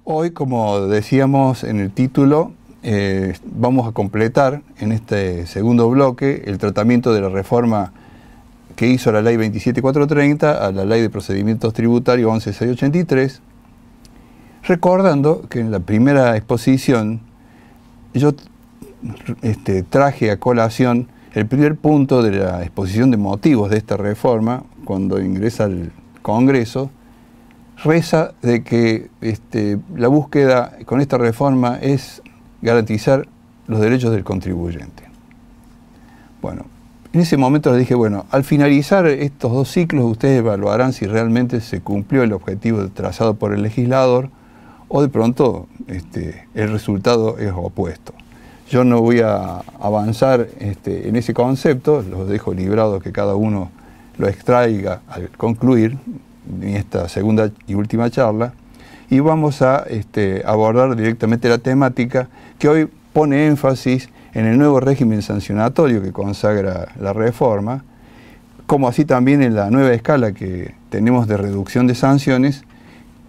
Hoy, como decíamos en el título, vamos a completar en este segundo bloque el tratamiento de la reforma que hizo la Ley 27430 a la Ley de Procedimientos Tributarios 11683, recordando que en la primera exposición yo traje a colación el primer punto de la exposición de motivos de esta reforma cuando ingresa al Congreso. Reza de que la búsqueda con esta reforma es garantizar los derechos del contribuyente. Bueno, en ese momento les dije, bueno, al finalizar estos dos ciclos ustedes evaluarán si realmente se cumplió el objetivo trazado por el legislador o de pronto el resultado es opuesto. Yo no voy a avanzar en ese concepto, los dejo librados que cada uno lo extraiga al concluir en esta segunda y última charla, y vamos a abordar directamente la temática que hoy pone énfasis en el nuevo régimen sancionatorio que consagra la reforma, como así también en la nueva escala que tenemos de reducción de sanciones,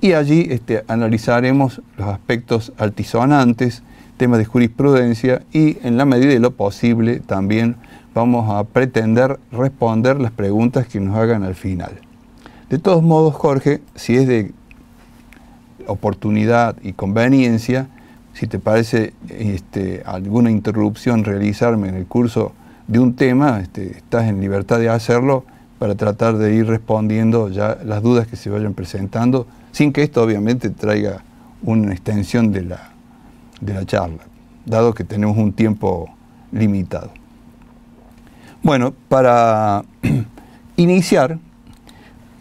y allí analizaremos los aspectos altisonantes, temas de jurisprudencia, y en la medida de lo posible también vamos a pretender responder las preguntas que nos hagan al final. De todos modos, Jorge, si es de oportunidad y conveniencia, si te parece alguna interrupción realizarme en el curso de un tema, estás en libertad de hacerlo para tratar de ir respondiendo ya las dudas que se vayan presentando, sin que esto obviamente traiga una extensión de la charla, dado que tenemos un tiempo limitado. Bueno, para iniciar,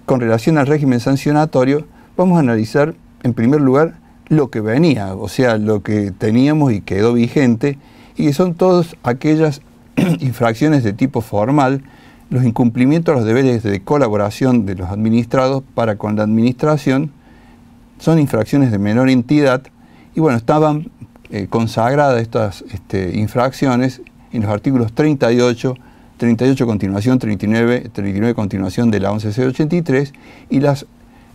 con relación al régimen sancionatorio, vamos a analizar en primer lugar lo que venía, o sea, lo que teníamos y quedó vigente, y que son todas aquellas infracciones de tipo formal, los incumplimientos a los deberes de colaboración de los administrados para con la administración, son infracciones de menor entidad, y bueno, estaban consagradas estas infracciones en los artículos 38 continuación, 39 continuación de la 11683, y las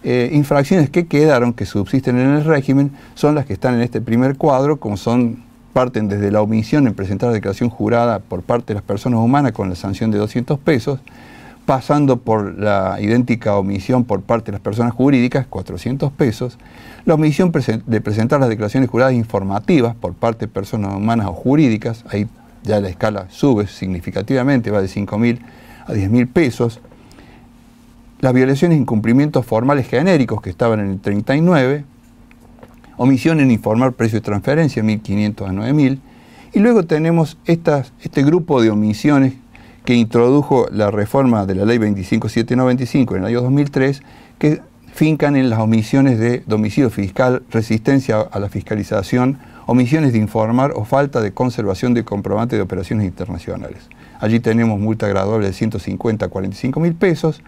infracciones que quedaron, que subsisten en el régimen, son las que están en este primer cuadro, como parten desde la omisión en presentar declaración jurada por parte de las personas humanas con la sanción de 200 pesos, pasando por la idéntica omisión por parte de las personas jurídicas, 400 pesos, la omisión de presentar las declaraciones juradas informativas por parte de personas humanas o jurídicas, ahí ya la escala sube significativamente, va de 5.000 a 10.000 pesos. Las violaciones e incumplimientos formales genéricos que estaban en el 39, omisión en informar precio de transferencia, 1.500 a 9.000, y luego tenemos este grupo de omisiones que introdujo la reforma de la Ley 25795 en el año 2003, que fincan en las omisiones de domicilio fiscal, resistencia a la fiscalización, omisiones de informar o falta de conservación de comprobante de operaciones internacionales. Allí tenemos multa graduable de 150 a 45.000 pesos,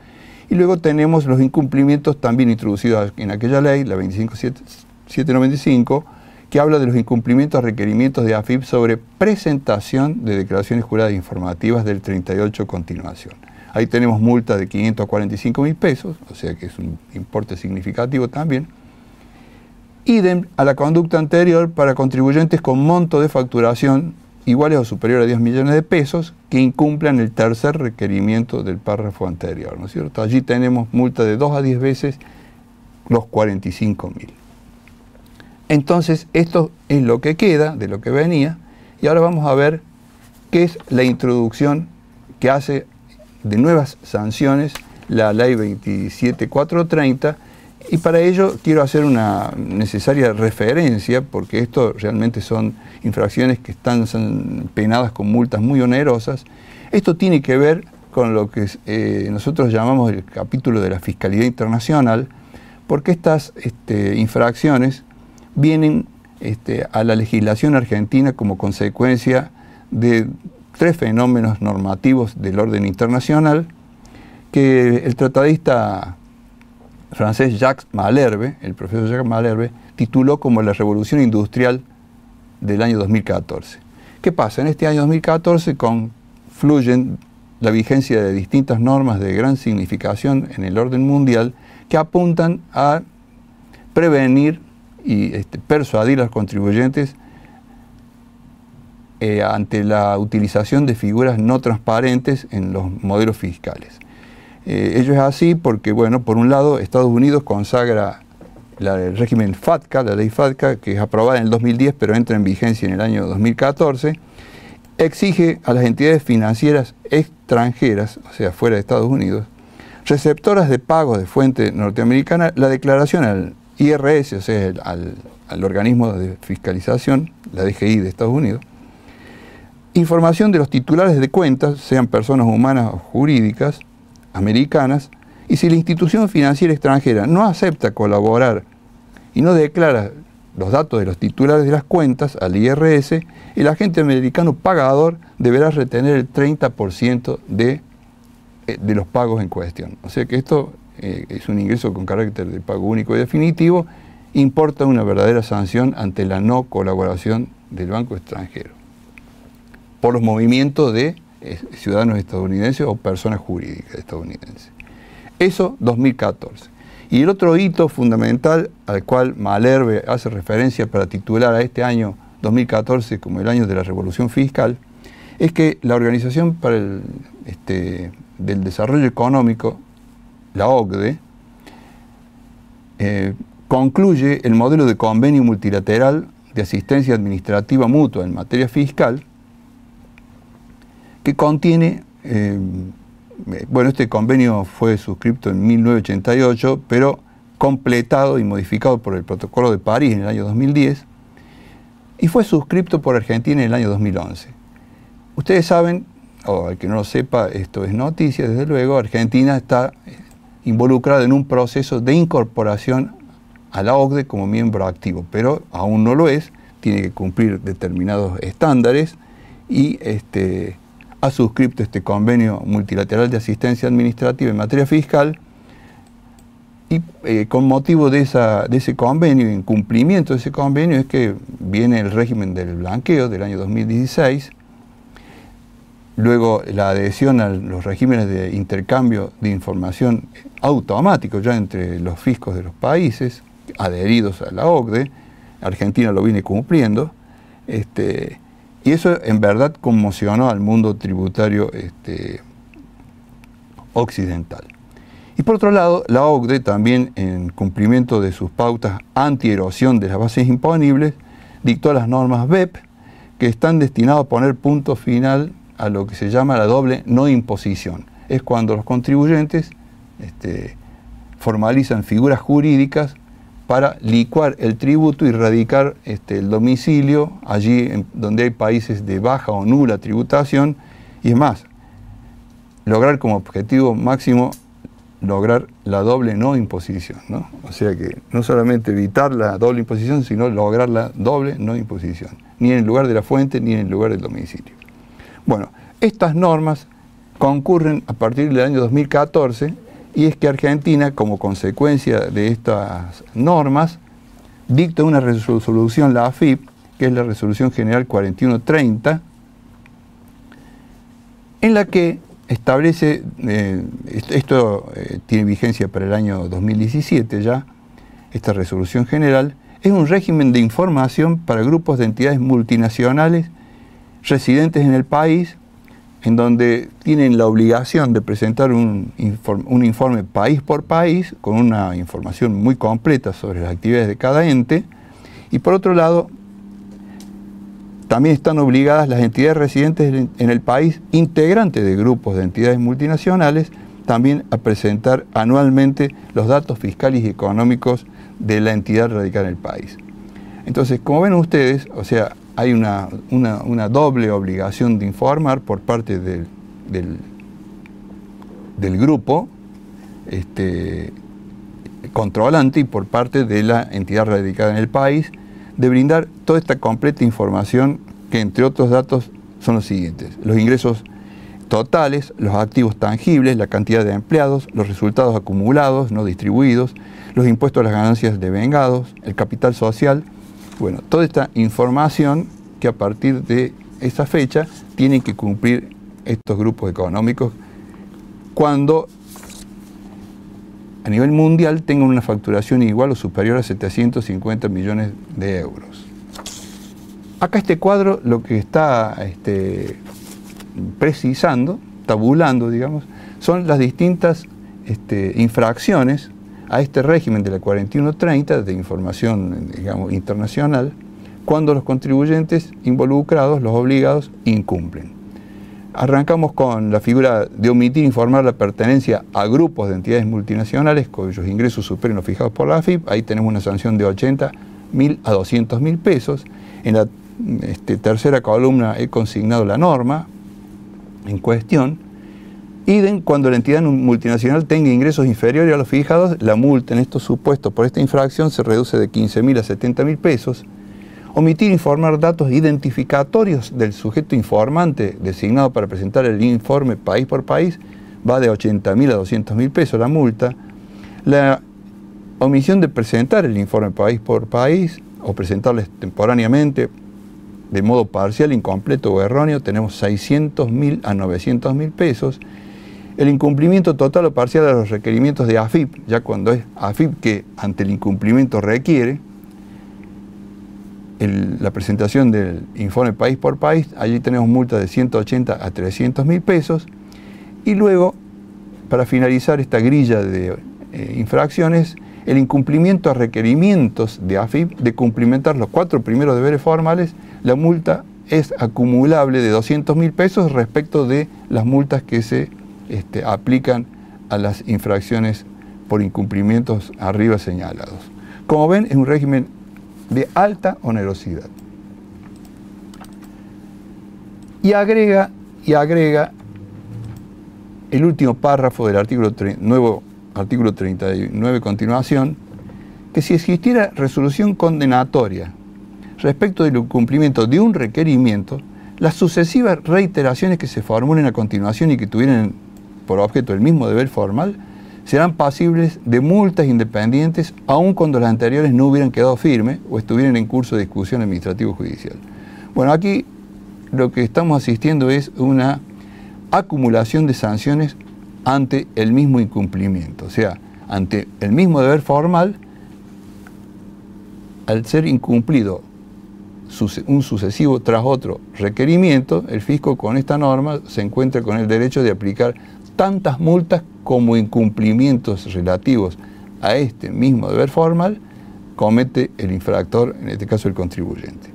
y luego tenemos los incumplimientos también introducidos en aquella ley, la 25795, que habla de los incumplimientos a requerimientos de AFIP sobre presentación de declaraciones juradas informativas del 38 continuación. Ahí tenemos multa de 500 a 45.000 pesos, o sea que es un importe significativo también. Idem a la conducta anterior para contribuyentes con monto de facturación iguales o superior a 10 millones de pesos que incumplan el tercer requerimiento del párrafo anterior, ¿no es cierto? Allí tenemos multa de 2 a 10 veces los 45.000. Entonces, esto es lo que queda de lo que venía, y ahora vamos a ver qué es la introducción que hace de nuevas sanciones la Ley 27430, y para ello quiero hacer una necesaria referencia, porque esto realmente son infracciones que son penadas con multas muy onerosas. Esto tiene que ver con lo que nosotros llamamos el capítulo de la fiscalidad internacional, porque estas infracciones vienen a la legislación argentina como consecuencia de tres fenómenos normativos del orden internacional que el tratadista francés Jacques Malherbe, el profesor Jacques Malherbe, tituló como la Revolución Industrial del año 2014. ¿Qué pasa? En este año 2014 confluyen la vigencia de distintas normas de gran significación en el orden mundial que apuntan a prevenir y persuadir a los contribuyentes ante la utilización de figuras no transparentes en los modelos fiscales. Ello es así porque, bueno, por un lado, Estados Unidos consagra el régimen FATCA, la ley FATCA, que es aprobada en el 2010, pero entra en vigencia en el año 2014, exige a las entidades financieras extranjeras, o sea, fuera de Estados Unidos, receptoras de pagos de fuente norteamericana, la declaración al IRS, o sea, al organismo de fiscalización, la DGI de Estados Unidos, información de los titulares de cuentas, sean personas humanas o jurídicas, americanas, y si la institución financiera extranjera no acepta colaborar y no declara los datos de los titulares de las cuentas al IRS, el agente americano pagador deberá retener el 30% de los pagos en cuestión. O sea que esto es un ingreso con carácter de pago único y definitivo, importa una verdadera sanción ante la no colaboración del banco extranjero por los movimientos de ciudadanos estadounidenses o personas jurídicas estadounidenses. Eso 2014. Y el otro hito fundamental al cual Malherbe hace referencia para titular a este año 2014 como el año de la revolución fiscal, es que la Organización para del Desarrollo Económico, la OCDE, concluye el modelo de convenio multilateral de asistencia administrativa mutua en materia fiscal, que contiene, bueno, este convenio fue suscrito en 1988, pero completado y modificado por el Protocolo de París en el año 2010, y fue suscrito por Argentina en el año 2011. Ustedes saben, o al que no lo sepa, esto es noticia, desde luego, Argentina está involucrada en un proceso de incorporación a la OCDE como miembro activo, pero aún no lo es, tiene que cumplir determinados estándares y ha suscrito este convenio multilateral de asistencia administrativa en materia fiscal y con motivo de ese convenio, en cumplimiento de ese convenio, es que viene el régimen del blanqueo del año 2016, luego la adhesión a los regímenes de intercambio de información automático ya entre los fiscos de los países adheridos a la OCDE, Argentina lo viene cumpliendo, y eso en verdad conmocionó al mundo tributario occidental. Y por otro lado, la OCDE también, en cumplimiento de sus pautas anti-erosión de las bases imponibles, dictó las normas BEP, que están destinadas a poner punto final a lo que se llama la doble no imposición. Es cuando los contribuyentes formalizan figuras jurídicas para licuar el tributo y radicar el domicilio allí donde hay países de baja o nula tributación, y es más, lograr como objetivo máximo lograr la doble no imposición, ¿no? O sea que no solamente evitar la doble imposición, sino lograr la doble no imposición, ni en el lugar de la fuente ni en el lugar del domicilio. Bueno, estas normas concurren a partir del año 2014, y es que Argentina, como consecuencia de estas normas, dicta una resolución, la AFIP, que es la Resolución General 4130, en la que establece, esto tiene vigencia para el año 2017 ya, esta resolución general, es un régimen de información para grupos de entidades multinacionales residentes en el país, en donde tienen la obligación de presentar un informe país por país, con una información muy completa sobre las actividades de cada ente, y por otro lado, también están obligadas las entidades residentes en el país, integrantes de grupos de entidades multinacionales, también a presentar anualmente los datos fiscales y económicos de la entidad radicada en el país. Entonces, como ven ustedes, o sea, hay una doble obligación de informar por parte del grupo controlante y por parte de la entidad radicada en el país, de brindar toda esta completa información que, entre otros datos, son los siguientes: los ingresos totales, los activos tangibles, la cantidad de empleados, los resultados acumulados, no distribuidos, los impuestos a las ganancias devengados, el capital social. Bueno, toda esta información que a partir de esa fecha tienen que cumplir estos grupos económicos cuando a nivel mundial tengan una facturación igual o superior a 750 millones de euros. Acá este cuadro lo que está precisando, tabulando, digamos, son las distintas infracciones a este régimen de la 4130 de información, digamos, internacional, cuando los contribuyentes involucrados, los obligados, incumplen. Arrancamos con la figura de omitir informar la pertenencia a grupos de entidades multinacionales cuyos ingresos superen los fijados por la AFIP. Ahí tenemos una sanción de 80.000 a 200.000 pesos. En la tercera columna he consignado la norma en cuestión. Idem, cuando la entidad multinacional tenga ingresos inferiores a los fijados, la multa en estos supuestos por esta infracción se reduce de 15.000 a 70.000 pesos. Omitir informar datos identificatorios del sujeto informante designado para presentar el informe país por país va de 80.000 a 200.000 pesos la multa. La omisión de presentar el informe país por país o presentarlo extemporáneamente de modo parcial, incompleto o erróneo, tenemos 600.000 a 900.000 pesos. El incumplimiento total o parcial de los requerimientos de AFIP, ya cuando es AFIP que ante el incumplimiento requiere la presentación del informe país por país, allí tenemos multa de 180 a 300.000 pesos. Y luego, para finalizar esta grilla de infracciones, el incumplimiento a requerimientos de AFIP de cumplimentar los 4 primeros deberes formales, la multa es acumulable de 200.000 pesos respecto de las multas que se aplican a las infracciones por incumplimientos arriba señalados. Como ven, es un régimen de alta onerosidad. Y agrega el último párrafo del nuevo artículo 39 continuación, que si existiera resolución condenatoria respecto del cumplimiento de un requerimiento, las sucesivas reiteraciones que se formulen a continuación y que tuvieran por objeto el mismo deber formal, serán pasibles de multas independientes aun cuando las anteriores no hubieran quedado firmes o estuvieran en curso de discusión administrativo-judicial. Bueno, aquí lo que estamos asistiendo es una acumulación de sanciones ante el mismo incumplimiento, o sea, ante el mismo deber formal, al ser incumplido un sucesivo tras otro requerimiento, el fisco con esta norma se encuentra con el derecho de aplicar tantas multas como incumplimientos relativos a este mismo deber formal comete el infractor, en este caso el contribuyente.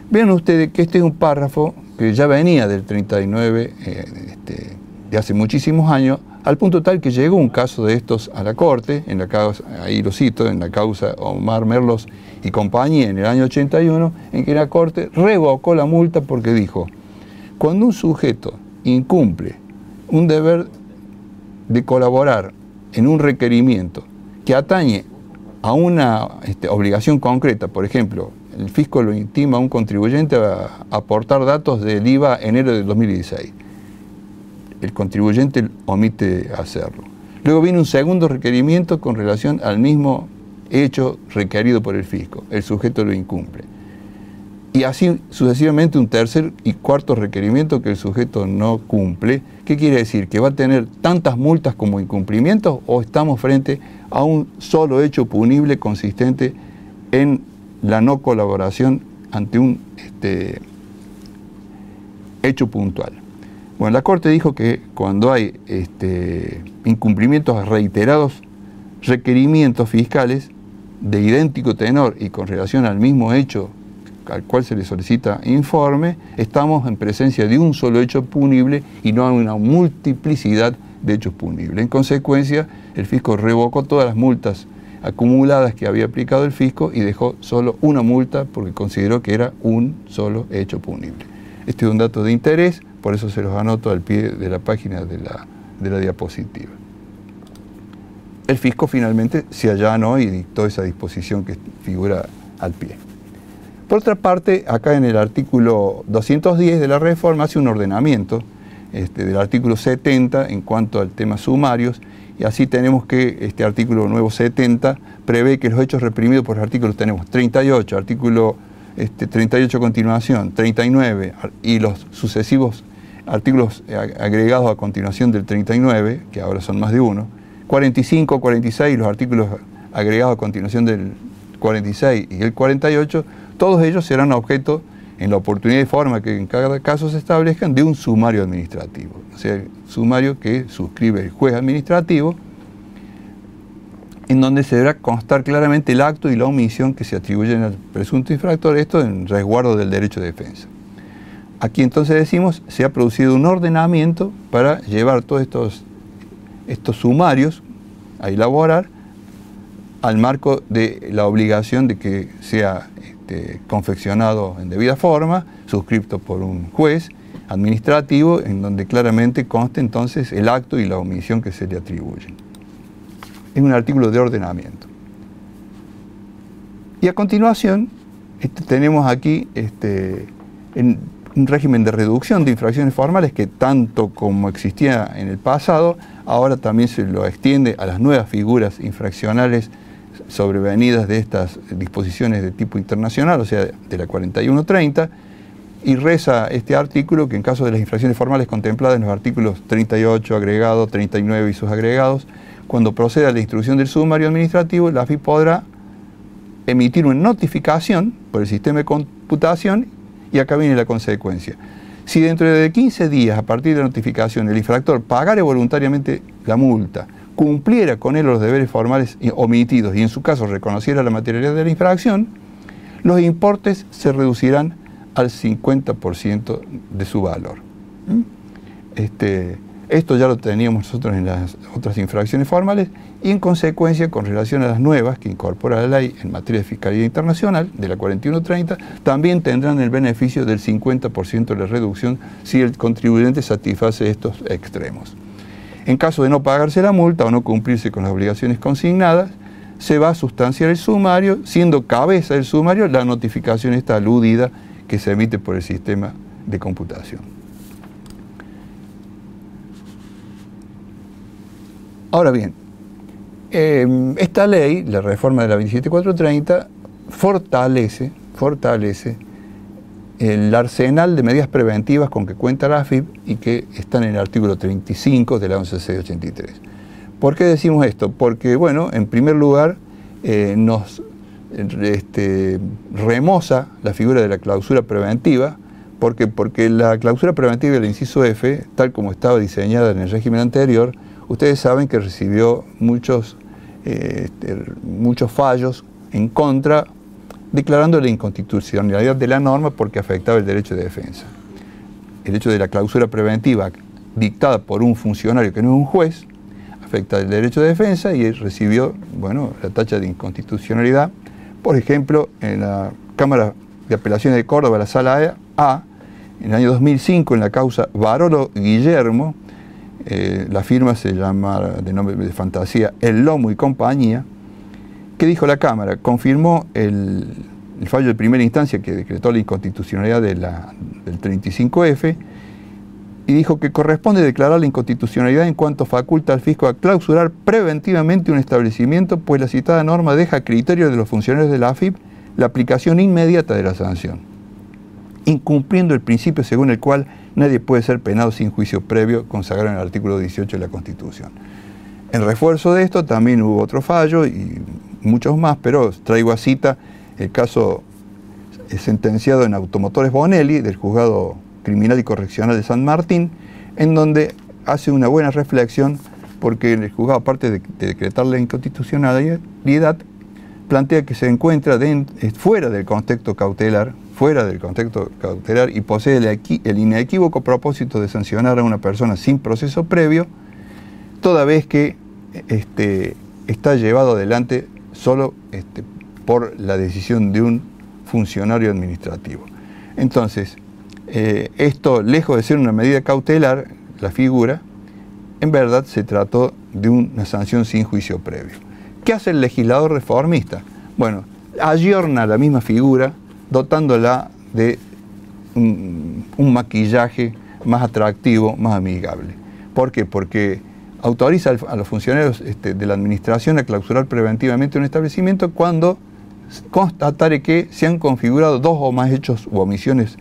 Vean ustedes que este es un párrafo que ya venía del 39 de hace muchísimos años, al punto tal que llegó un caso de estos a la Corte, en la causa, ahí lo cito, en la causa Omar Merlos y compañía en el año 81, en que la Corte revocó la multa porque dijo, cuando un sujeto incumple un deber de colaborar en un requerimiento que atañe a una obligación concreta, por ejemplo, el fisco lo intima a un contribuyente a aportar datos del IVA enero de 2016. El contribuyente omite hacerlo. Luego viene un segundo requerimiento con relación al mismo hecho requerido por el fisco. El sujeto lo incumple. Y así sucesivamente un tercer y cuarto requerimiento que el sujeto no cumple. ¿Qué quiere decir? ¿Que va a tener tantas multas como incumplimientos o estamos frente a un solo hecho punible consistente en la no colaboración ante un hecho puntual? Bueno, la Corte dijo que cuando hay incumplimientos reiterados, requerimientos fiscales de idéntico tenor y con relación al mismo hecho al cual se le solicita informe, estamos en presencia de un solo hecho punible y no una multiplicidad de hechos punibles. En consecuencia, el fisco revocó todas las multas acumuladas que había aplicado el fisco y dejó solo una multa porque consideró que era un solo hecho punible. Este es un dato de interés, por eso se los anoto al pie de la página de la diapositiva. El fisco finalmente se allanó y dictó esa disposición que figura al pie. Por otra parte, acá en el artículo 210 de la reforma hace un ordenamiento del artículo 70 en cuanto al tema sumarios, y así tenemos que este artículo nuevo 70 prevé que los hechos reprimidos por los artículos tenemos 38, artículo 38 a continuación, 39 y los sucesivos artículos agregados a continuación del 39, que ahora son más de uno, 45, 46, los artículos agregados a continuación del 46 y el 48, todos ellos serán objeto, en la oportunidad y forma que en cada caso se establezcan, de un sumario administrativo. O sea, el sumario que suscribe el juez administrativo, en donde se deberá constar claramente el acto y la omisión que se atribuyen al presunto infractor, esto en resguardo del derecho de defensa. Aquí entonces decimos, se ha producido un ordenamiento para llevar todos estos sumarios a elaborar al marco de la obligación de que sea confeccionado en debida forma, suscripto por un juez administrativo, en donde claramente conste entonces el acto y la omisión que se le atribuyen. Es un artículo de ordenamiento. Y a continuación tenemos aquí un régimen de reducción de infracciones formales que, tanto como existía en el pasado, ahora también se lo extiende a las nuevas figuras infraccionales sobrevenidas de estas disposiciones de tipo internacional, o sea, de la 4130, y reza este artículo que en caso de las infracciones formales contempladas en los artículos 38 agregado, 39 y sus agregados, cuando proceda la instrucción del sumario administrativo, la AFIP podrá emitir una notificación por el sistema de computación, y acá viene la consecuencia. Si dentro de 15 días a partir de la notificación el infractor pagare voluntariamente la multa, cumpliera con él los deberes formales omitidos y en su caso reconociera la materialidad de la infracción, los importes se reducirán al 50% de su valor. Esto ya lo teníamos nosotros en las otras infracciones formales y en consecuencia, con relación a las nuevas que incorpora la ley en materia de fiscalía internacional de la 4130, también tendrán el beneficio del 50% de la reducción si el contribuyente satisface estos extremos. En caso de no pagarse la multa o no cumplirse con las obligaciones consignadas, se va a sustanciar el sumario, siendo cabeza del sumario la notificación esta aludida que se emite por el sistema de computación. Ahora bien, esta ley, la reforma de la 27430, fortalece el arsenal de medidas preventivas con que cuenta la AFIP y que están en el artículo 35 de la 11683. ¿Por qué decimos esto? Porque, bueno, en primer lugar, nos remoza la figura de la clausura preventiva. ¿Por qué? Porque la clausura preventiva del inciso F, tal como estaba diseñada en el régimen anterior, ustedes saben que recibió muchos fallos en contra, declarando la inconstitucionalidad de la norma porque afectaba el derecho de defensa. El hecho de la clausura preventiva dictada por un funcionario que no es un juez afecta el derecho de defensa y recibió, bueno, la tacha de inconstitucionalidad. Por ejemplo, en la Cámara de Apelaciones de Córdoba, la Sala A, en el año 2005, en la causa Barolo Guillermo, la firma se llama, de nombre de fantasía, El Lomo y Compañía. ¿Qué dijo la Cámara? Confirmó el fallo de primera instancia que decretó la inconstitucionalidad del 35F y dijo que corresponde declarar la inconstitucionalidad en cuanto faculta al fisco a clausurar preventivamente un establecimiento, pues la citada norma deja a criterio de los funcionarios de la AFIP la aplicación inmediata de la sanción, incumpliendo el principio según el cual nadie puede ser penado sin juicio previo, consagrado en el artículo 18 de la Constitución. En refuerzo de esto también hubo otro fallo y muchos más, pero traigo a cita el caso sentenciado en Automotores Bonelli del Juzgado Criminal y Correccional de San Martín, en donde hace una buena reflexión porque el juzgado, aparte de decretar la inconstitucionalidad, plantea que se encuentra fuera del contexto cautelar y posee el inequívoco propósito de sancionar a una persona sin proceso previo, toda vez que está llevado adelante solo por la decisión de un funcionario administrativo. Entonces, esto, lejos de ser una medida cautelar, la figura, en verdad se trató de una sanción sin juicio previo. ¿Qué hace el legislador reformista? Bueno, ayorna la misma figura, dotándola de un maquillaje más atractivo, más amigable. ¿Por qué? Porque autoriza a los funcionarios de la administración a clausurar preventivamente un establecimiento cuando constatare que se han configurado dos o más hechos u omisiones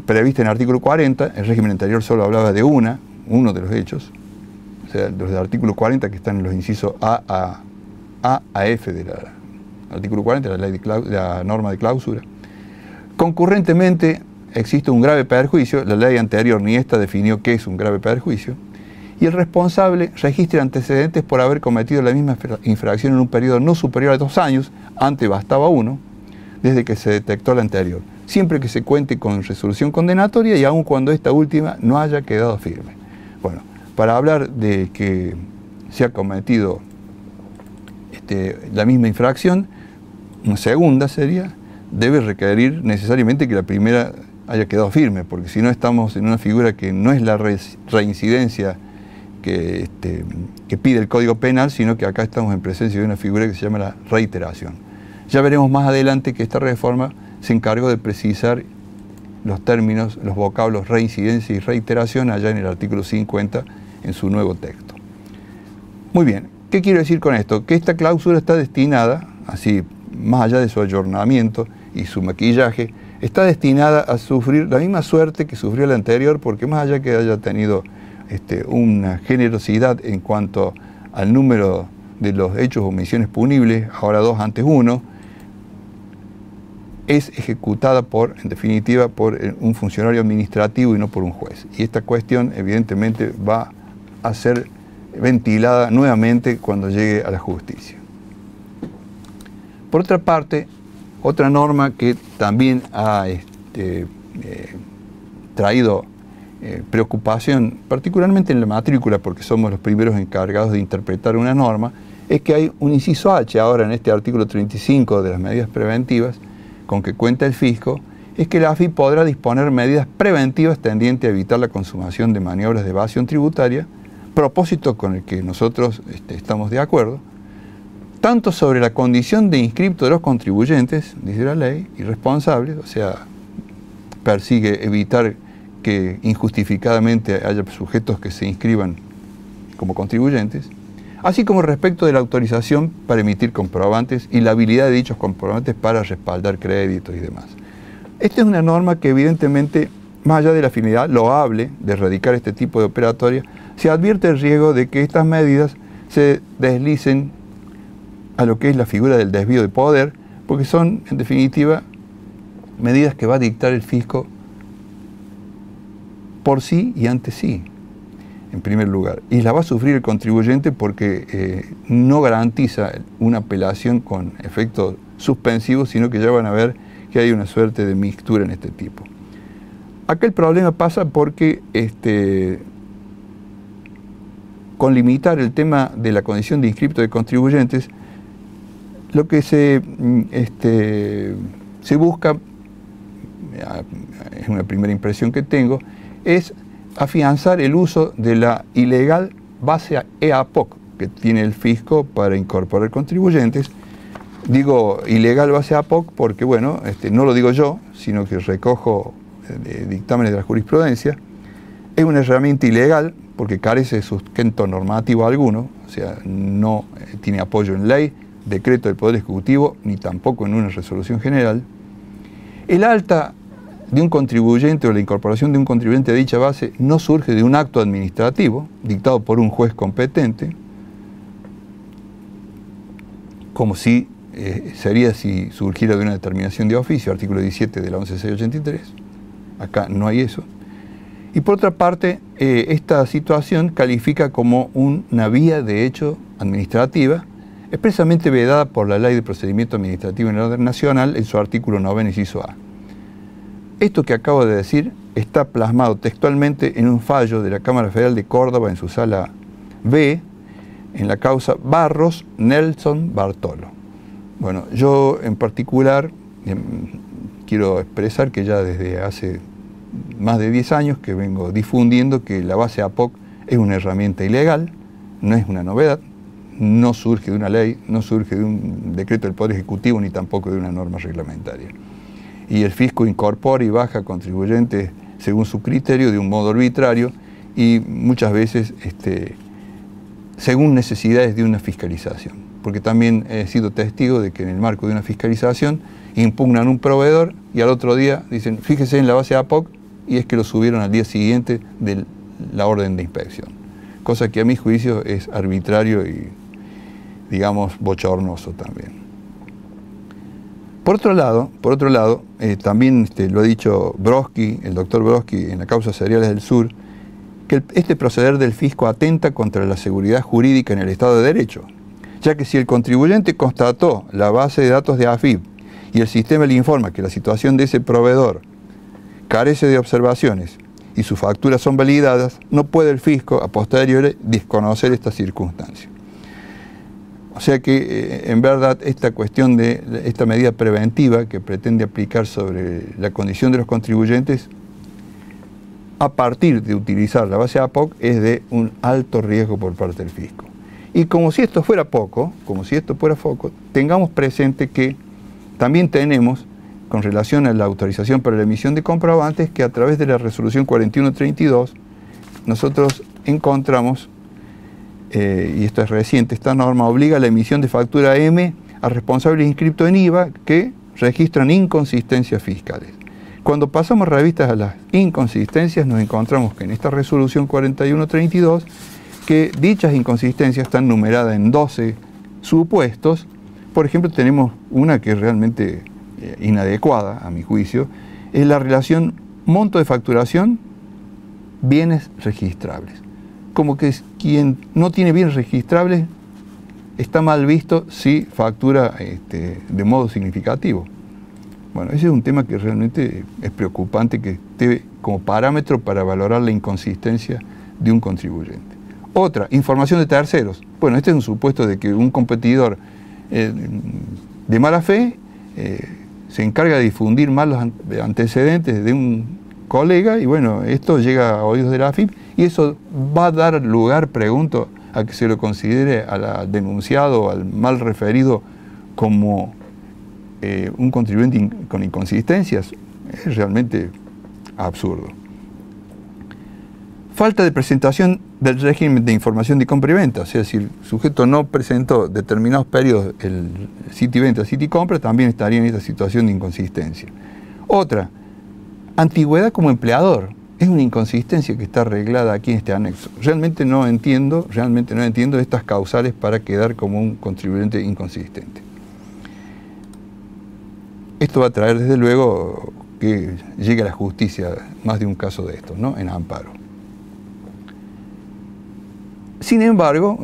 previstas en el artículo 40, el régimen anterior solo hablaba de uno de los hechos, o sea, los del artículo 40 que están en los incisos A a F del artículo 40 de la norma de clausura. Concurrentemente, existe un grave perjuicio, la ley anterior ni esta definió qué es un grave perjuicio, y el responsable registra antecedentes por haber cometido la misma infracción en un periodo no superior a 2 años, antes bastaba 1, desde que se detectó la anterior, siempre que se cuente con resolución condenatoria y aun cuando esta última no haya quedado firme. Bueno, para hablar de que se ha cometido la misma infracción, una segunda sería, debe requerir necesariamente que la primera haya quedado firme, porque si no estamos en una figura que no es la reincidencia que pide el Código Penal, sino que acá estamos en presencia de una figura que se llama la reiteración. Ya veremos más adelante que esta reforma se encargó de precisar los términos, los vocablos reincidencia y reiteración allá en el artículo 50 en su nuevo texto. Muy bien, ¿qué quiero decir con esto? Que esta cláusula está destinada, así más allá de su ayornamiento y su maquillaje, está destinada a sufrir la misma suerte que sufrió la anterior, porque más allá que haya tenido una generosidad en cuanto al número de los hechos o omisiones punibles, ahora 2 antes 1, es ejecutada en definitiva, por un funcionario administrativo y no por un juez. Y esta cuestión evidentemente va a ser ventilada nuevamente cuando llegue a la justicia. Por otra parte, otra norma que también ha traído preocupación, particularmente en la matrícula, porque somos los primeros encargados de interpretar una norma, es que hay un inciso H ahora en este artículo 35 de las medidas preventivas, con que cuenta el fisco, es que la AFI podrá disponer medidas preventivas tendientes a evitar la consumación de maniobras de evasión tributaria, propósito con el que nosotros estamos de acuerdo, tanto sobre la condición de inscripto de los contribuyentes, dice la ley, irresponsables, o sea, persigue evitar que injustificadamente haya sujetos que se inscriban como contribuyentes, así como respecto de la autorización para emitir comprobantes y la habilidad de dichos comprobantes para respaldar créditos y demás. Esta es una norma que evidentemente, más allá de la finalidad loable de erradicar este tipo de operatoria, se advierte el riesgo de que estas medidas se deslicen a lo que es la figura del desvío de poder, porque son, en definitiva, medidas que va a dictar el fisco por sí y ante sí, en primer lugar. Y la va a sufrir el contribuyente porque no garantiza una apelación con efecto suspensivo, sino que ya van a ver que hay una suerte de mixtura en este tipo. Acá el problema pasa porque con limitar el tema de la condición de inscripto de contribuyentes, lo que se busca, es una primera impresión que tengo, es afianzar el uso de la ilegal base EAPOC que tiene el fisco para incorporar contribuyentes. Digo ilegal base EAPOC porque, bueno, no lo digo yo, sino que recojo dictámenes de la jurisprudencia. Es una herramienta ilegal porque carece de sustento normativo alguno, o sea, no tiene apoyo en ley, decreto del Poder Ejecutivo, ni tampoco en una resolución general. El alta de un contribuyente o la incorporación de un contribuyente a dicha base no surge de un acto administrativo dictado por un juez competente, como si sería si surgiera de una determinación de oficio, artículo 17 de la 11.683. Acá no hay eso. Y por otra parte, esta situación califica como una vía de hecho administrativa expresamente vedada por la Ley de Procedimiento Administrativo en el Orden Nacional en su artículo 9, inciso A. Esto que acabo de decir está plasmado textualmente en un fallo de la Cámara Federal de Córdoba en su sala B, en la causa Barros Nelson Bartolo. Bueno, yo en particular quiero expresar que ya desde hace más de 10 años que vengo difundiendo que la base APOC es una herramienta ilegal, no es una novedad, no surge de una ley, no surge de un decreto del Poder Ejecutivo ni tampoco de una norma reglamentaria. Y el fisco incorpora y baja contribuyentes según su criterio de un modo arbitrario y muchas veces según necesidades de una fiscalización. Porque también he sido testigo de que en el marco de una fiscalización impugnan un proveedor y al otro día dicen, fíjese en la base APOC, y es que lo subieron al día siguiente de la orden de inspección. cosa que a mi juicio es arbitrario y, digamos, bochornoso también. Por otro lado, también lo ha dicho Brodsky, el doctor Brodsky, en la causa Cereales del Sur, que este proceder del fisco atenta contra la seguridad jurídica en el Estado de Derecho, ya que si el contribuyente constató la base de datos de AFIP y el sistema le informa que la situación de ese proveedor carece de observaciones y sus facturas son validadas, no puede el fisco a posteriori desconocer esta circunstancia. O sea que, en verdad, esta cuestión de esta medida preventiva que pretende aplicar sobre la condición de los contribuyentes, a partir de utilizar la base APOC, es de un alto riesgo por parte del fisco. Y como si esto fuera poco, tengamos presente que también tenemos, con relación a la autorización para la emisión de comprobantes, que a través de la resolución 4132, nosotros encontramos, y esto es reciente, esta norma obliga a la emisión de factura M a responsables inscriptos en IVA que registran inconsistencias fiscales. Cuando pasamos revistas a las inconsistencias, nos encontramos que en esta resolución 4132, que dichas inconsistencias están numeradas en 12 supuestos. Por ejemplo, tenemos una que es realmente inadecuada, a mi juicio, es la relación monto de facturación, bienes registrables. Como que quien no tiene bienes registrables está mal visto si factura de modo significativo. Bueno, ese es un tema que realmente es preocupante, que esté como parámetro para valorar la inconsistencia de un contribuyente. Otra, información de terceros. Bueno, este es un supuesto de que un competidor de mala fe se encarga de difundir malos antecedentes de un colega y bueno, esto llega a oídos de la AFIP y eso va a dar lugar, pregunto, a que se lo considere al denunciado o al mal referido como un contribuyente con inconsistencias. Es realmente absurdo. Falta de presentación del régimen de información de compra y venta, o sea, si el sujeto no presentó determinados periodos el City-Venta, City-Compra, también estaría en esta situación de inconsistencia. Otra, antigüedad como empleador. Es una inconsistencia que está arreglada aquí en este anexo. Realmente no entiendo estas causales para quedar como un contribuyente inconsistente. Esto va a traer, desde luego, que llegue a la justicia más de un caso de estos, ¿no? En amparo. Sin embargo,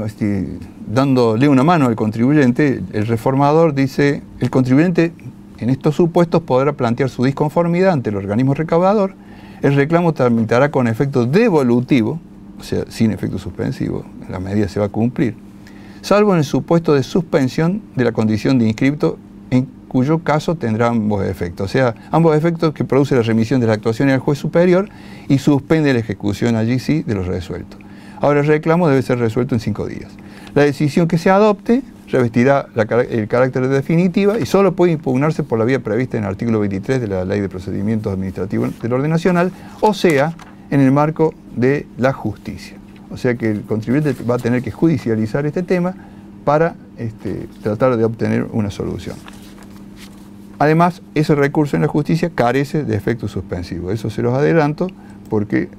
dándole una mano al contribuyente, el reformador dice, el contribuyente en estos supuestos podrá plantear su disconformidad ante el organismo recaudador, el reclamo tramitará con efecto devolutivo, o sea, sin efecto suspensivo, la medida se va a cumplir, salvo en el supuesto de suspensión de la condición de inscripto, en cuyo caso tendrá ambos efectos, o sea, ambos efectos que produce la remisión de la actuación al juez superior y suspende la ejecución allí sí de los resueltos. Ahora el reclamo debe ser resuelto en 5 días. La decisión que se adopte revestirá el carácter de definitiva y solo puede impugnarse por la vía prevista en el artículo 23 de la Ley de Procedimientos Administrativos del Orden Nacional, o sea, en el marco de la justicia. O sea que el contribuyente va a tener que judicializar este tema para tratar de obtener una solución. Además, ese recurso en la justicia carece de efecto suspensivo. Eso se los adelanto porque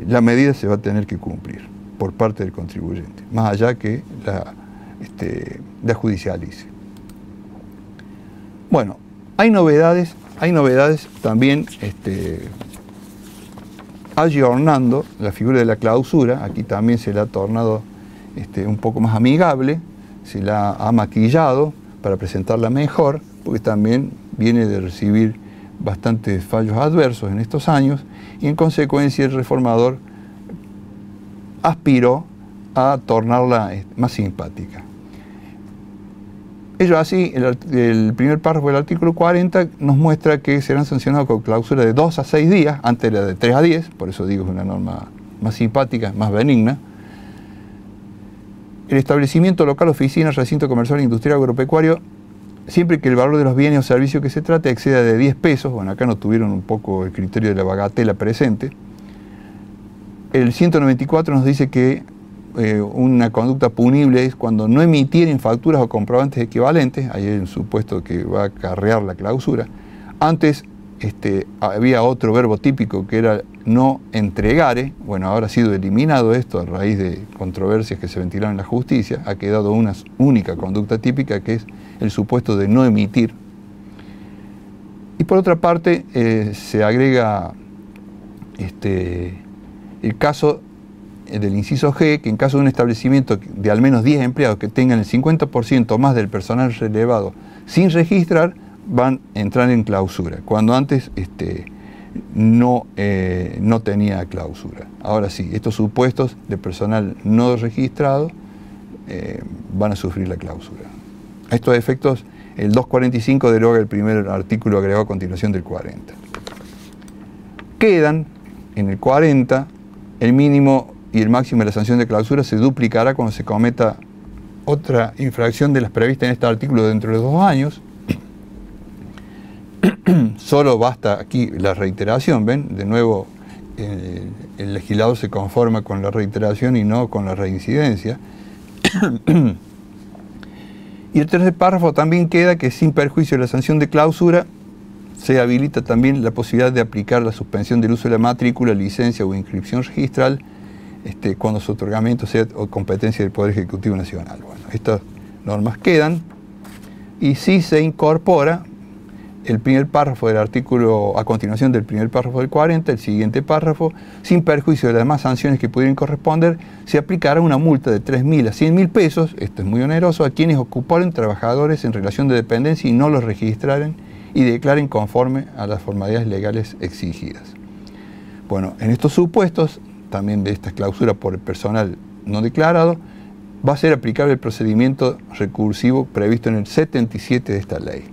la medida se va a tener que cumplir por parte del contribuyente, más allá que la judicialice. Bueno, hay novedades también ayornando la figura de la clausura. Aquí también se la ha tornado un poco más amigable, se la ha maquillado para presentarla mejor, porque también viene de recibir bastantes fallos adversos en estos años y en consecuencia el reformador aspiró a tornarla más simpática. Ello así, el primer párrafo del artículo 40 nos muestra que serán sancionados con clausura de 2 a 6 días, antes era de 3 a 10, por eso digo es una norma más simpática, más benigna. El establecimiento local, oficina, recinto comercial, industrial, agropecuario, siempre que el valor de los bienes o servicios que se trate exceda de 10 pesos, bueno, acá no tuvieron un poco el criterio de la bagatela presente. El 194 nos dice que una conducta punible es cuando no emitieren facturas o comprobantes equivalentes, ahí hay un supuesto que va a acarrear la clausura, antes había otro verbo típico que era no entregare. Bueno, ahora ha sido eliminado esto a raíz de controversias que se ventilaron en la justicia. Ha quedado una única conducta típica, que es el supuesto de no emitir. Y por otra parte, se agrega el caso del inciso G, que en caso de un establecimiento de al menos 10 empleados que tengan el 50% más del personal relevado sin registrar, van a entrar en clausura, cuando antes no tenía clausura. Ahora sí, estos supuestos de personal no registrado van a sufrir la clausura. A estos efectos, el 245 deroga el primer artículo agregado a continuación del 40. Quedan en el 40 el mínimo y el máximo de la sanción de clausura se duplicará cuando se cometa otra infracción de las previstas en este artículo dentro de 2 años. Solo basta aquí la reiteración, ¿ven? De nuevo, el legislador se conforma con la reiteración y no con la reincidencia. Y el tercer párrafo también queda que sin perjuicio de la sanción de clausura se habilita también la posibilidad de aplicar la suspensión del uso de la matrícula, licencia o inscripción registral cuando su otorgamiento sea competencia del Poder Ejecutivo Nacional. Bueno, estas normas quedan y sí se incorpora el primer párrafo del artículo, a continuación del primer párrafo del 40, el siguiente párrafo: sin perjuicio de las demás sanciones que pudieran corresponder, se aplicará una multa de 3.000 a 100.000 pesos, esto es muy oneroso, a quienes ocuparon trabajadores en relación de dependencia y no los registraren y declaren conforme a las formalidades legales exigidas. Bueno, en estos supuestos, también de esta clausura por el personal no declarado, va a ser aplicable el procedimiento recursivo previsto en el 77 de esta ley.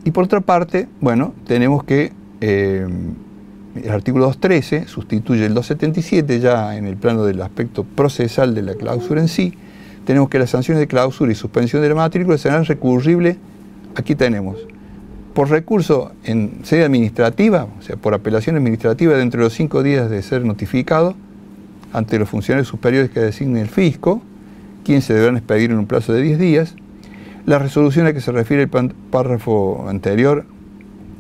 Y por otra parte, bueno, tenemos que el artículo 213 sustituye el 277 ya en el plano del aspecto procesal de la clausura en sí. Tenemos que las sanciones de clausura y suspensión de la matrícula serán recurribles, aquí tenemos, por recurso en sede administrativa, o sea, por apelación administrativa dentro de los 5 días de ser notificado ante los funcionarios superiores que designe el fisco, quien se deberán expedir en un plazo de 10 días. La resolución a que se refiere el párrafo anterior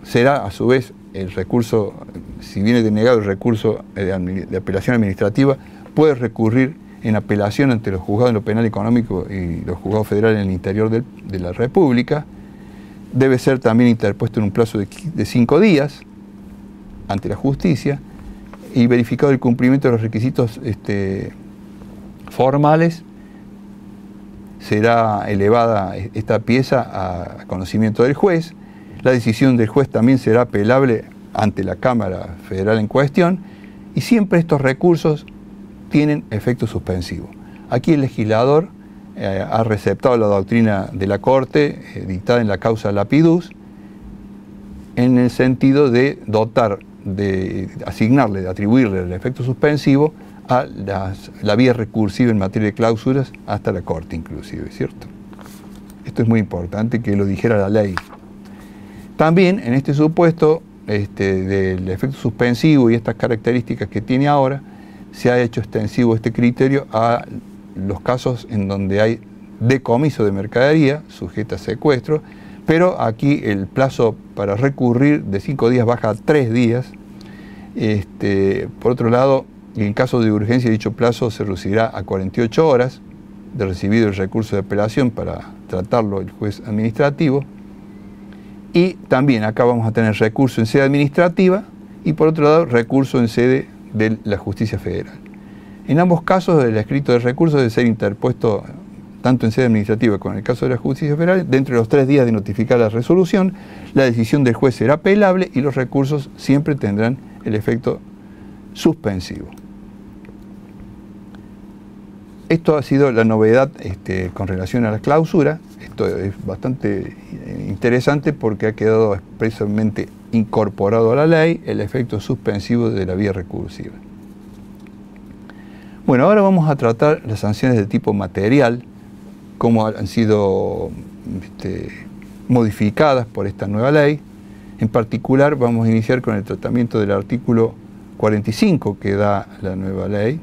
será, a su vez, el recurso, si viene denegado el recurso de apelación administrativa, puede recurrir en apelación ante los juzgados en lo penal económico y los juzgados federales en el interior de la República. Debe ser también interpuesto en un plazo de 5 días ante la justicia y verificado el cumplimiento de los requisitos formales. Será elevada esta pieza a conocimiento del juez. La decisión del juez también será apelable ante la Cámara Federal en cuestión y siempre estos recursos tienen efecto suspensivo. Aquí el legislador ha receptado la doctrina de la Corte dictada en la causa Lapidus en el sentido de dotar, de asignarle, de atribuirle el efecto suspensivo a la vía recursiva en materia de clausuras hasta la Corte inclusive, ¿cierto? Esto es muy importante que lo dijera la ley. También en este supuesto del efecto suspensivo y estas características que tiene ahora, se ha hecho extensivo este criterio a los casos en donde hay decomiso de mercadería sujeta a secuestro, pero aquí el plazo para recurrir de 5 días baja a 3 días. Por otro lado, en caso de urgencia, dicho plazo se reducirá a 48 horas de recibido el recurso de apelación para tratarlo el juez administrativo. Y también acá vamos a tener recurso en sede administrativa y por otro lado recurso en sede de la justicia federal. En ambos casos el escrito de recurso debe ser interpuesto tanto en sede administrativa como en el caso de la justicia federal dentro de los 3 días de notificar la resolución. La decisión del juez será apelable y los recursos siempre tendrán el efecto suspensivo. Esto ha sido la novedad con relación a la clausura. Esto es bastante interesante porque ha quedado expresamente incorporado a la ley el efecto suspensivo de la vía recursiva. Bueno, ahora vamos a tratar las sanciones de tipo material, cómo han sido modificadas por esta nueva ley. En particular vamos a iniciar con el tratamiento del artículo 45 que da la nueva ley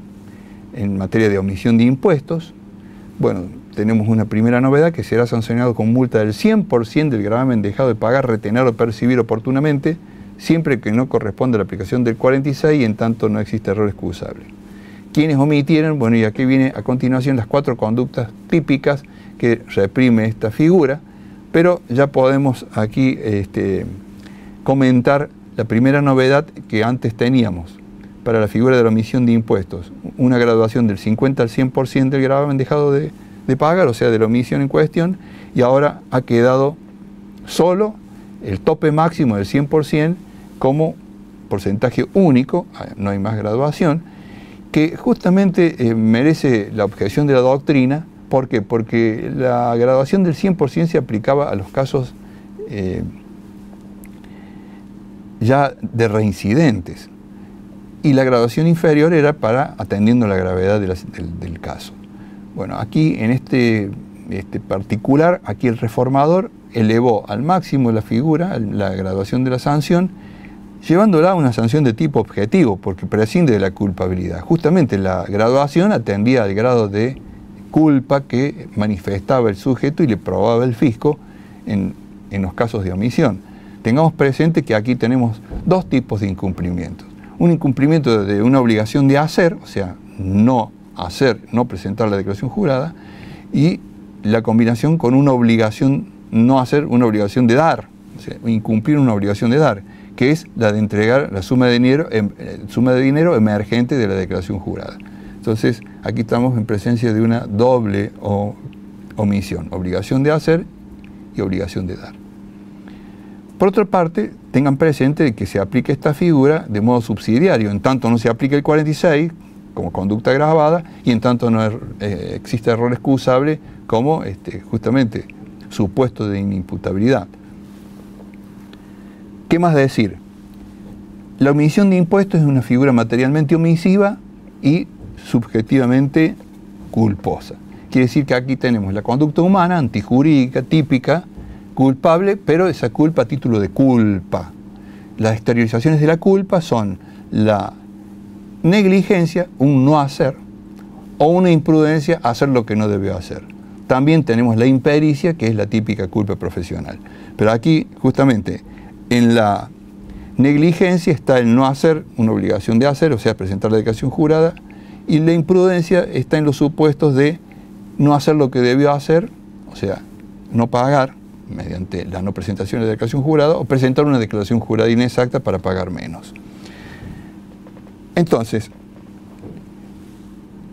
en materia de omisión de impuestos, Bueno, tenemos una primera novedad que será sancionado con multa del 100% del gravamen dejado de pagar, retener o percibir oportunamente, siempre que no corresponda a la aplicación del 46 y en tanto no existe error excusable. Quienes omitieron, bueno, y aquí viene a continuación las 4 conductas típicas que reprime esta figura, pero ya podemos aquí comentar la primera novedad que antes teníamos para la figura de la omisión de impuestos, una graduación del 50 al 100% del gravamen dejado de pagar, o sea, de la omisión en cuestión, y ahora ha quedado solo el tope máximo del 100% como porcentaje único, no hay más graduación, que justamente merece la objeción de la doctrina. ¿Por qué? Porque la graduación del 100% se aplicaba a los casos ya de reincidentes, y la graduación inferior era para atendiendo la gravedad del caso. Bueno, aquí en este particular, aquí el reformador elevó al máximo la figura, la graduación de la sanción, llevándola a una sanción de tipo objetivo, porque prescinde de la culpabilidad. Justamente la graduación atendía al grado de culpa que manifestaba el sujeto y le probaba el fisco en los casos de omisión. Tengamos presente que aquí tenemos 2 tipos de incumplimientos. Un incumplimiento de una obligación de hacer, o sea, no hacer, no presentar la declaración jurada, y la combinación con una obligación, no hacer, una obligación de dar, o sea, incumplir una obligación de dar, que es la de entregar la suma de dinero emergente de la declaración jurada. Entonces, aquí estamos en presencia de una doble omisión, obligación de hacer y obligación de dar. Por otra parte, tengan presente que se aplica esta figura de modo subsidiario, en tanto no se aplica el 46 como conducta agravada y en tanto no existe error excusable como justamente supuesto de inimputabilidad. ¿Qué más decir? La omisión de impuestos es una figura materialmente omisiva y subjetivamente culposa. Quiere decir que aquí tenemos la conducta humana, antijurídica, típica, culpable, pero esa culpa a título de culpa. Las exteriorizaciones de la culpa son la negligencia, un no hacer, o una imprudencia, hacer lo que no debió hacer. También tenemos la impericia, que es la típica culpa profesional. Pero aquí, justamente, en la negligencia está el no hacer, una obligación de hacer, o sea, presentar la declaración jurada, y la imprudencia está en los supuestos de no hacer lo que debió hacer, o sea, no pagar, mediante la no presentación de la declaración jurada, o presentar una declaración jurada inexacta para pagar menos. Entonces,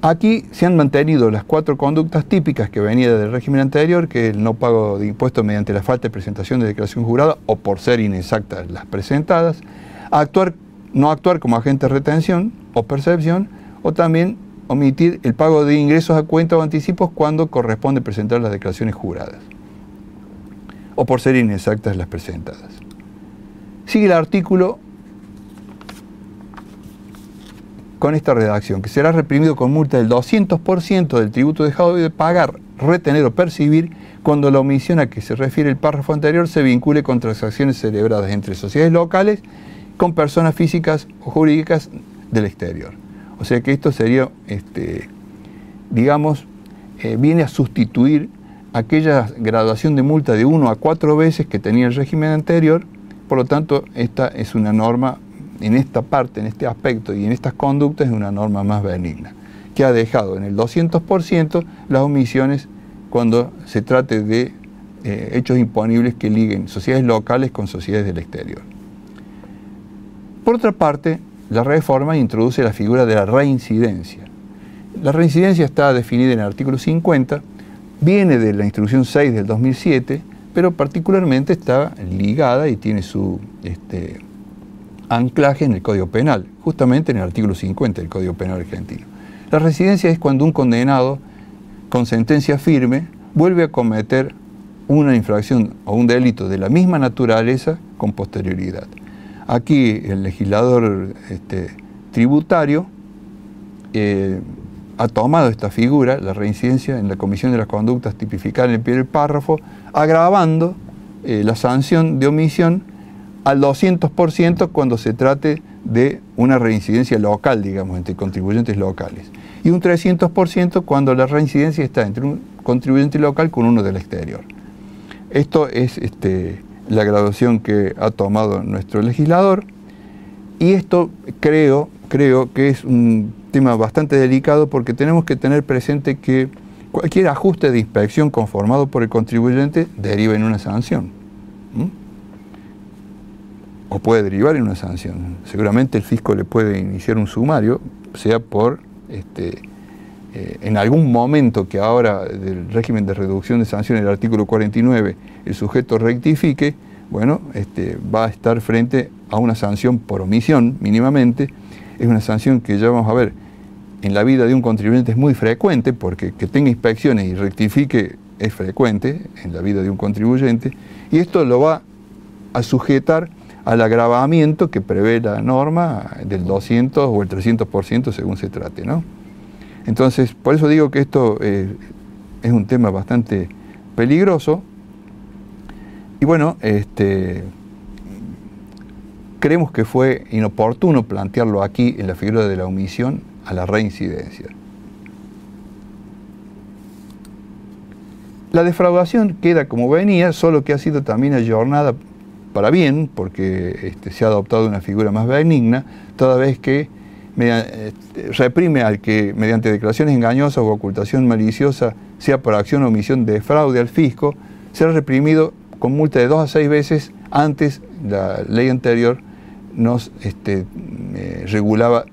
aquí se han mantenido las 4 conductas típicas que venían del régimen anterior, que es el no pago de impuestos mediante la falta de presentación de declaración jurada o por ser inexactas las presentadas, no actuar como agente de retención o percepción, o también omitir el pago de ingresos a cuenta o anticipos cuando corresponde presentar las declaraciones juradas, o por ser inexactas las presentadas. Sigue el artículo con esta redacción, que será reprimido con multa del 200% del tributo dejado de pagar, retener o percibir cuando la omisión a que se refiere el párrafo anterior se vincule con transacciones celebradas entre sociedades locales con personas físicas o jurídicas del exterior. O sea que esto sería, digamos, viene a sustituir aquella graduación de multa de 1 a 4 veces que tenía el régimen anterior. Por lo tanto, esta es una norma, en esta parte, en este aspecto y en estas conductas, es una norma más benigna, que ha dejado en el 200% las omisiones cuando se trate de hechos imponibles que liguen sociedades locales con sociedades del exterior. Por otra parte, la reforma introduce la figura de la reincidencia. La reincidencia está definida en el artículo 50, viene de la instrucción 6 del 2007, pero particularmente está ligada y tiene su anclaje en el Código Penal, justamente en el artículo 50 del Código Penal argentino. La reincidencia es cuando un condenado con sentencia firme vuelve a cometer una infracción o un delito de la misma naturaleza con posterioridad. Aquí el legislador tributario ha tomado esta figura, la reincidencia, en la comisión de las conductas tipificadas en el pie del párrafo, agravando la sanción de omisión al 200% cuando se trate de una reincidencia local, digamos, entre contribuyentes locales. y un 300% cuando la reincidencia está entre un contribuyente local con uno del exterior. Esto es la graduación que ha tomado nuestro legislador, y esto creo que es un tema bastante delicado, porque tenemos que tener presente que cualquier ajuste de inspección conformado por el contribuyente deriva en una sanción. O puede derivar en una sanción. Seguramente el fisco le puede iniciar un sumario, sea por en algún momento que ahora del régimen de reducción de sanciones del artículo 49 el sujeto rectifique, bueno, va a estar frente a una sanción por omisión mínimamente. Es una sanción que ya vamos a ver en la vida de un contribuyente es muy frecuente, porque que tenga inspecciones y rectifique es frecuente en la vida de un contribuyente, y esto lo va a sujetar al agravamiento que prevé la norma del 200 o el 300% según se trate, ¿no? Entonces, por eso digo que esto es un tema bastante peligroso, y bueno, creemos que fue inoportuno plantearlo aquí en la figura de la omisión a la reincidencia. La defraudación queda como venía, solo que ha sido también ayornada para bien, porque se ha adoptado una figura más benigna, toda vez que reprime al que mediante declaraciones engañosas o ocultación maliciosa, sea por acción o omisión de fraude al fisco, será reprimido con multa de 2 a 6 veces. Antes la ley anterior nos regulaba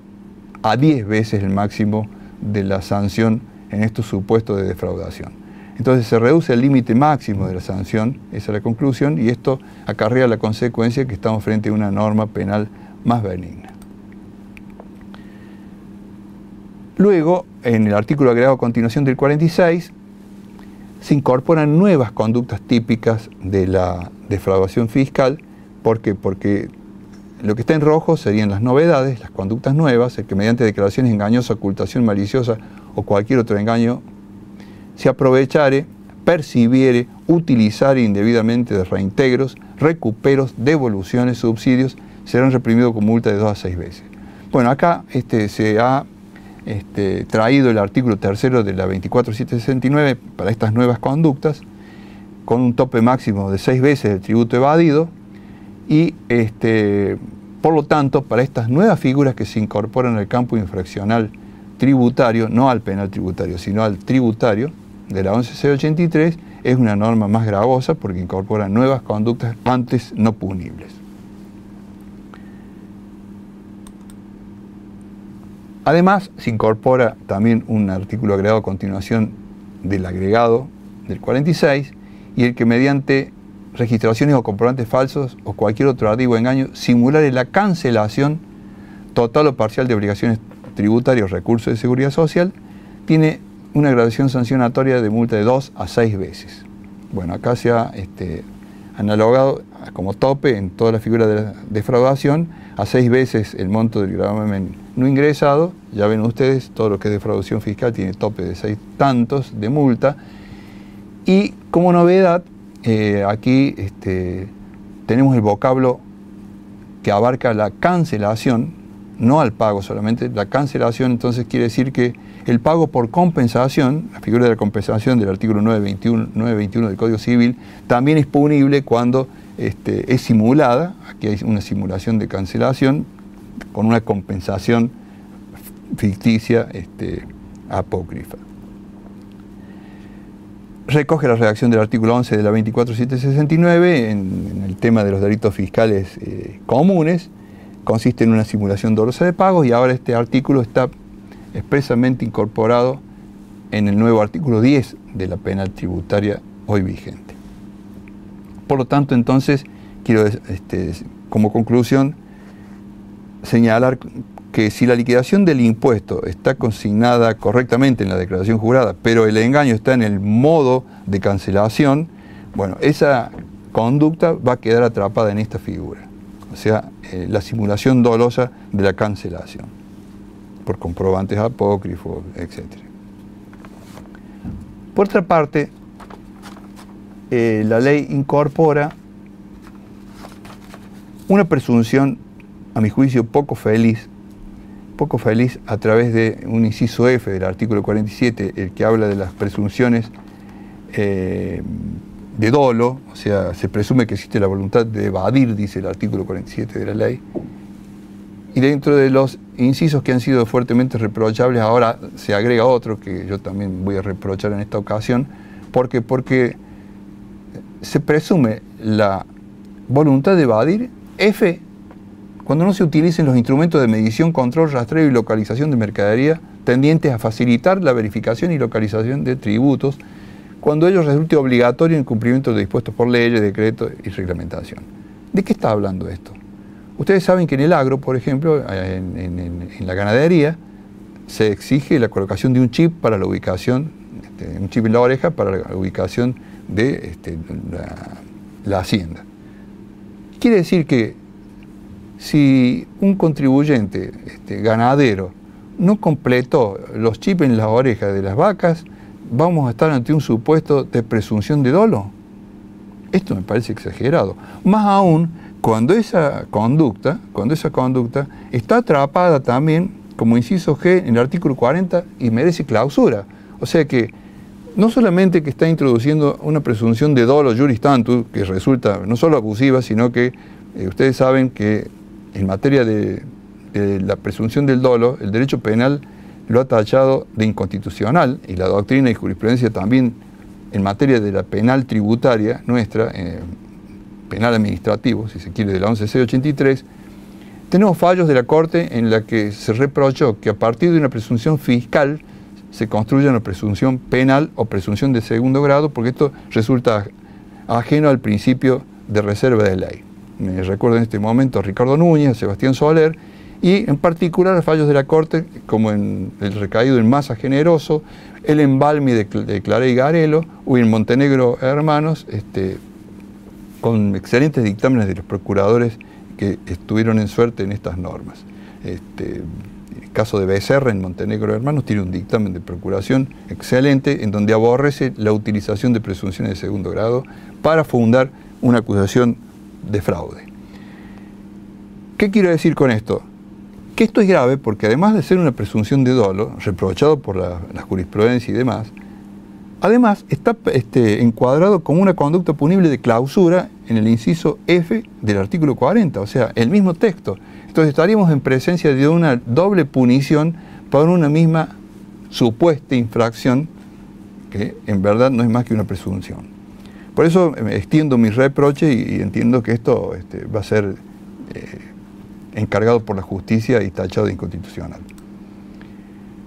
a 10 veces el máximo de la sanción en estos supuestos de defraudación. Entonces se reduce el límite máximo de la sanción, esa es la conclusión, y esto acarrea la consecuencia que estamos frente a una norma penal más benigna. Luego, en el artículo agregado a continuación del 46, se incorporan nuevas conductas típicas de la defraudación fiscal. ¿Por qué? Porque lo que está en rojo serían las novedades, las conductas nuevas, el que mediante declaraciones engañosas, ocultación maliciosa o cualquier otro engaño se aprovechare, percibiere, utilizare indebidamente de reintegros, recuperos, devoluciones, subsidios, serán reprimidos con multa de 2 a 6 veces. Bueno, acá se ha traído el artículo 3 de la 24769 para estas nuevas conductas, con un tope máximo de 6 veces el tributo evadido, y por lo tanto, para estas nuevas figuras que se incorporan al campo infraccional tributario, no al penal tributario, sino al tributario de la 11.083, es una norma más gravosa porque incorpora nuevas conductas antes no punibles. Además, se incorpora también un artículo agregado a continuación del agregado del 46, y el que mediante registraciones o comprobantes falsos o cualquier otro artigo o engaño simulare la cancelación total o parcial de obligaciones tributarias o recursos de seguridad social, tiene una gradación sancionatoria de multa de 2 a 6 veces. Bueno, acá se ha analogado como tope en toda la figura de la defraudación a 6 veces el monto del gravamen no ingresado. Ya ven ustedes, todo lo que es defraudación fiscal tiene tope de 6 tantos de multa. Y como novedad, aquí tenemos el vocablo que abarca la cancelación, no al pago solamente. La cancelación entonces quiere decir que el pago por compensación, la figura de la compensación del artículo 921 del Código Civil, también es punible cuando es simulada. Aquí hay una simulación de cancelación con una compensación ficticia apócrifa. Recoge la redacción del artículo 11 de la 24769 en el tema de los delitos fiscales comunes. Consiste en una simulación dolosa de pagos, y ahora este artículo está expresamente incorporado en el nuevo artículo 10 de la penal tributaria hoy vigente. Por lo tanto, entonces, quiero como conclusión señalar que si la liquidación del impuesto está consignada correctamente en la declaración jurada, pero el engaño está en el modo de cancelación, bueno, esa conducta va a quedar atrapada en esta figura, o sea, la simulación dolosa de la cancelación, por comprobantes apócrifos, etc. Por otra parte, la ley incorpora una presunción, a mi juicio, poco feliz, poco feliz a través de un inciso F del artículo 47, el que habla de las presunciones de dolo, o sea, se presume que existe la voluntad de evadir, dice el artículo 47 de la ley. Y dentro de los incisos que han sido fuertemente reprochables, ahora se agrega otro que yo también voy a reprochar en esta ocasión, porque se presume la voluntad de evadir F cuando no se utilicen los instrumentos de medición, control, rastreo y localización de mercadería tendientes a facilitar la verificación y localización de tributos, cuando ello resulte obligatorio en cumplimiento de dispuestos por leyes, decretos y reglamentación. ¿De qué está hablando esto? Ustedes saben que en el agro, por ejemplo, en la ganadería, se exige la colocación de un chip para la ubicación, un chip en la oreja para la ubicación de la hacienda. Quiere decir que si un contribuyente ganadero no completó los chips en las orejas de las vacas, vamos a estar ante un supuesto de presunción de dolo. Esto me parece exagerado. Más aún cuando esa conducta está atrapada también como inciso G en el artículo 40 y merece clausura. O sea que no solamente que está introduciendo una presunción de dolo juris tantum, que resulta no solo abusiva, sino que ustedes saben que en materia de la presunción del dolo, el derecho penal lo ha tachado de inconstitucional, y la doctrina y jurisprudencia también en materia de la penal tributaria nuestra, penal administrativo, si se quiere, de la 11C83, tenemos fallos de la Corte en la que se reprochó que a partir de una presunción fiscal se construya una presunción penal o presunción de segundo grado, porque esto resulta ajeno al principio de reserva de ley. Me recuerdo en este momento a Ricardo Núñez, a Sebastián Soler, y en particular a fallos de la Corte, como en el recaído en Massa Generoso, el embalme de Clarey y Garelo, o en Montenegro Hermanos, con excelentes dictámenes de los procuradores que estuvieron en suerte en estas normas. El caso de Becerra en Montenegro Hermanos tiene un dictamen de procuración excelente en donde aborrece la utilización de presunciones de segundo grado para fundar una acusación de fraude. ¿Qué quiero decir con esto? Que esto es grave porque además de ser una presunción de dolo, reprochado por la jurisprudencia y demás, además está encuadrado como una conducta punible de clausura en el inciso F del artículo 40, o sea, el mismo texto. Entonces estaríamos en presencia de una doble punición por una misma supuesta infracción que en verdad no es más que una presunción. Por eso extiendo mis reproches y entiendo que esto va a ser encargado por la justicia y tachado de inconstitucional.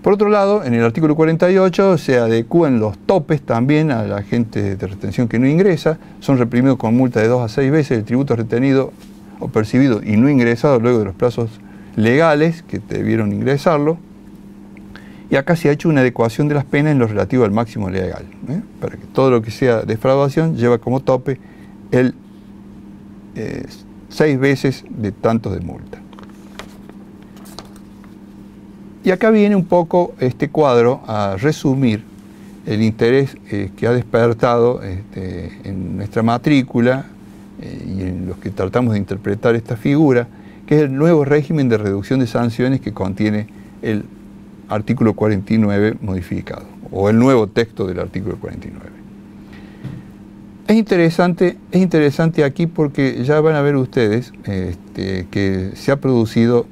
Por otro lado, en el artículo 48 se adecúan los topes también a la gente de retención que no ingresa, son reprimidos con multa de 2 a 6 veces el tributo retenido o percibido y no ingresado luego de los plazos legales que debieron ingresarlo, y acá se ha hecho una adecuación de las penas en lo relativo al máximo legal, para que todo lo que sea defraudación lleva como tope el 6 veces de tantos de multa. Y acá viene un poco este cuadro a resumir el interés que ha despertado en nuestra matrícula y en los que tratamos de interpretar esta figura, que es el nuevo régimen de reducción de sanciones que contiene el artículo 49 modificado, o el nuevo texto del artículo 49. Es interesante aquí porque ya van a ver ustedes que se ha producido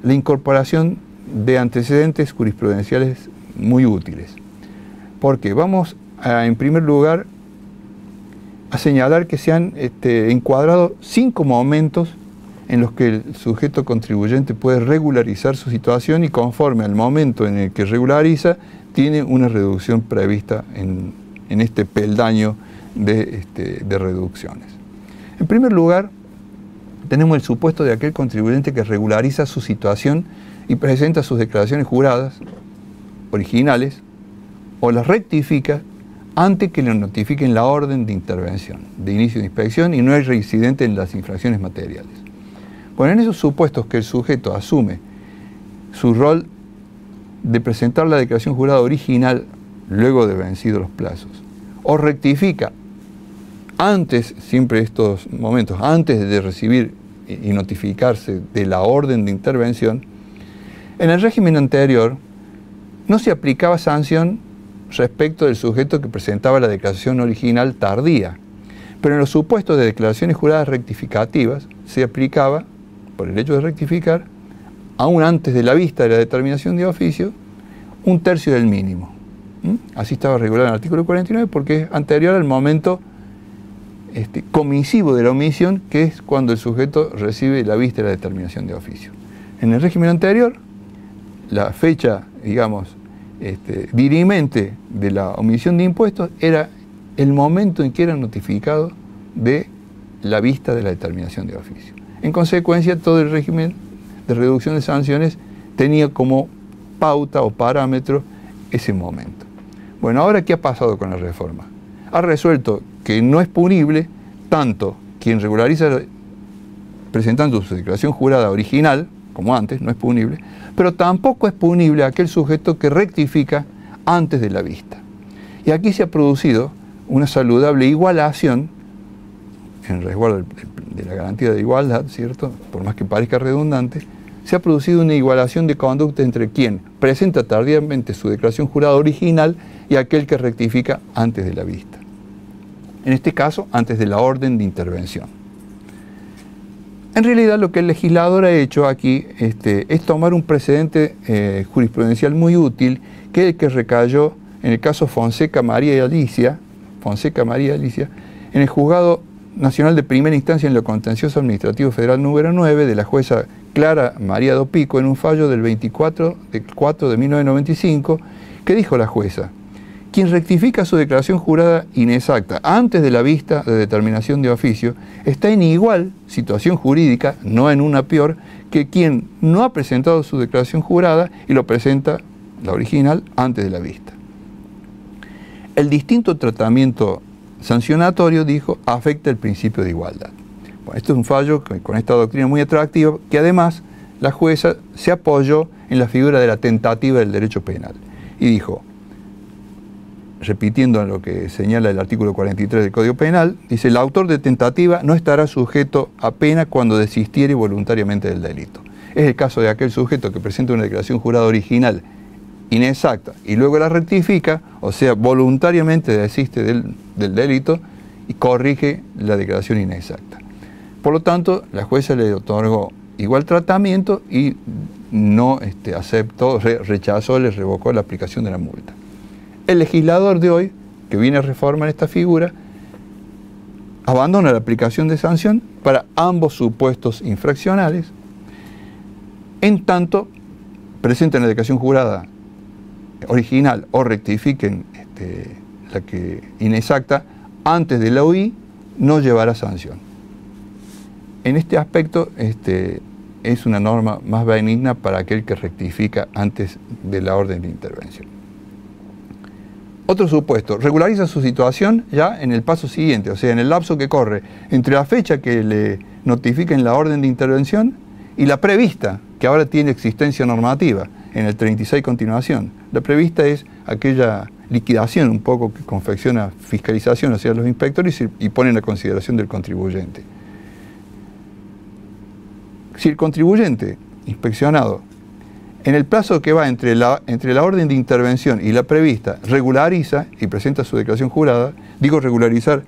la incorporación de antecedentes jurisprudenciales muy útiles. Porque vamos en primer lugar a señalar que se han encuadrado 5 momentos en los que el sujeto contribuyente puede regularizar su situación y conforme al momento en el que regulariza tiene una reducción prevista en este peldaño de reducciones. En primer lugar, tenemos el supuesto de aquel contribuyente que regulariza su situación y presenta sus declaraciones juradas originales o las rectifica antes que le notifiquen la orden de intervención, de inicio de inspección y no es reincidente en las infracciones materiales. Bueno, en esos supuestos que el sujeto asume su rol de presentar la declaración jurada original luego de vencidos los plazos, o rectifica antes, siempre estos momentos, antes de recibir y notificarse de la orden de intervención, En el régimen anterior no se aplicaba sanción respecto del sujeto que presentaba la declaración original tardía, pero en los supuestos de declaraciones juradas rectificativas se aplicaba, por el hecho de rectificar, aún antes de la vista de la determinación de oficio, 1/3 del mínimo. Así estaba regulado en el artículo 49 porque es anterior al momento comisivo de la omisión, que es cuando el sujeto recibe la vista de la determinación de oficio. En el régimen anterior, la fecha, digamos, dirimente de la omisión de impuestos era el momento en que era notificado de la vista de la determinación de oficio. En consecuencia, todo el régimen de reducción de sanciones tenía como pauta o parámetro ese momento. Bueno, ahora, ¿qué ha pasado con la reforma? Ha resuelto que no es punible tanto quien regulariza presentando su declaración jurada original, como antes, no es punible, pero tampoco es punible aquel sujeto que rectifica antes de la vista. Y aquí se ha producido una saludable igualación, en resguardo de la garantía de igualdad, ¿cierto? Por más que parezca redundante, se ha producido una igualación de conducta entre quien presenta tardíamente su declaración jurada original y aquel que rectifica antes de la vista. En este caso, antes de la orden de intervención. En realidad, lo que el legislador ha hecho aquí es tomar un precedente jurisprudencial muy útil, que es el que recayó en el caso Fonseca María y Alicia, en el Juzgado Nacional de Primera Instancia en lo Contencioso Administrativo Federal número 9 de la jueza Clara María Dopico, en un fallo del 24 de 4 de 1995, que dijo la jueza: quien rectifica su declaración jurada inexacta antes de la vista de determinación de oficio está en igual situación jurídica, no en una peor, que quien no ha presentado su declaración jurada y lo presenta, la original, antes de la vista. El distinto tratamiento sancionatorio, dijo, afecta el principio de igualdad. Bueno, esto es un fallo con esta doctrina muy atractiva, que además la jueza se apoyó en la figura de la tentativa del derecho penal y dijo, repitiendo lo que señala el artículo 43 del Código Penal, dice: el autor de tentativa no estará sujeto a pena cuando desistiere voluntariamente del delito. Es el caso de aquel sujeto que presenta una declaración jurada original inexacta y luego la rectifica, o sea, voluntariamente desiste del delito y corrige la declaración inexacta. Por lo tanto, la jueza le otorgó igual tratamiento y no aceptó, rechazó, le revocó la aplicación de la multa. El legislador de hoy, que viene a reformar esta figura, abandona la aplicación de sanción para ambos supuestos infraccionales, en tanto presenten la declaración jurada original o rectifiquen la que inexacta antes de la OI, no llevará sanción. En este aspecto es una norma más benigna para aquel que rectifica antes de la orden de intervención. Otro supuesto, regulariza su situación ya en el paso siguiente, o sea, en el lapso que corre entre la fecha que le notifiquen la orden de intervención y la prevista, que ahora tiene existencia normativa, en el 36 continuación. La prevista es aquella liquidación un poco que confecciona fiscalización, o sea, los inspectores, y pone en la consideración del contribuyente. Si el contribuyente inspeccionado, en el plazo que va entre la orden de intervención y la prevista, regulariza y presenta su declaración jurada, digo regularizar,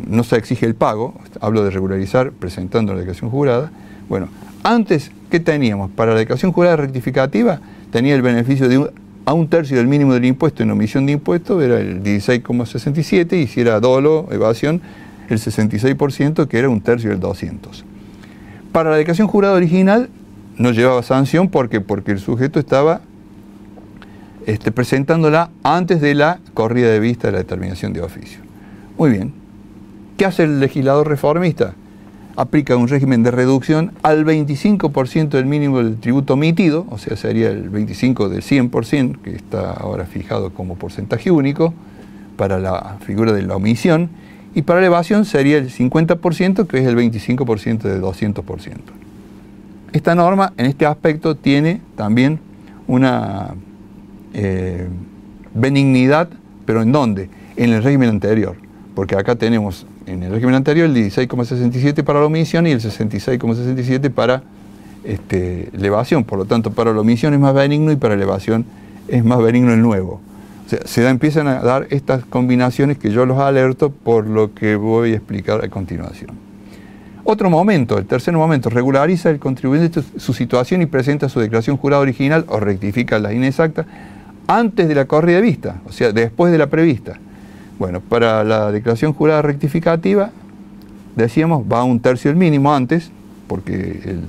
no se exige el pago, hablo de regularizar presentando la declaración jurada. Bueno, antes, ¿qué teníamos? Para la declaración jurada rectificativa tenía el beneficio de a 1/3 del mínimo del impuesto en omisión de impuesto, era el 16,67, y si era dolo, evasión, el 66%, que era 1/3 del 200. Para la declaración jurada original no llevaba sanción porque el sujeto estaba presentándola antes de la corrida de vista de la determinación de oficio. Muy bien. ¿Qué hace el legislador reformista? Aplica un régimen de reducción al 25% del mínimo del tributo omitido, o sea, sería el 25 del 100%, que está ahora fijado como porcentaje único para la figura de la omisión, y para la evasión sería el 50%, que es el 25% del 200%. Esta norma, en este aspecto, tiene también una benignidad, pero ¿en dónde? En el régimen anterior, porque acá tenemos en el régimen anterior el 16,67 para la omisión y el 66,67 para la evasión. Por lo tanto, para la omisión es más benigno y para la evasión es más benigno el nuevo. O sea, empiezan a dar estas combinaciones que yo los alerto por lo que voy a explicar a continuación. Otro momento, el tercer momento, regulariza el contribuyente su situación y presenta su declaración jurada original o rectifica la inexacta antes de la corrida de vista, o sea, después de la prevista. Bueno, para la declaración jurada rectificativa, decíamos, va a 1/3 del mínimo antes, porque el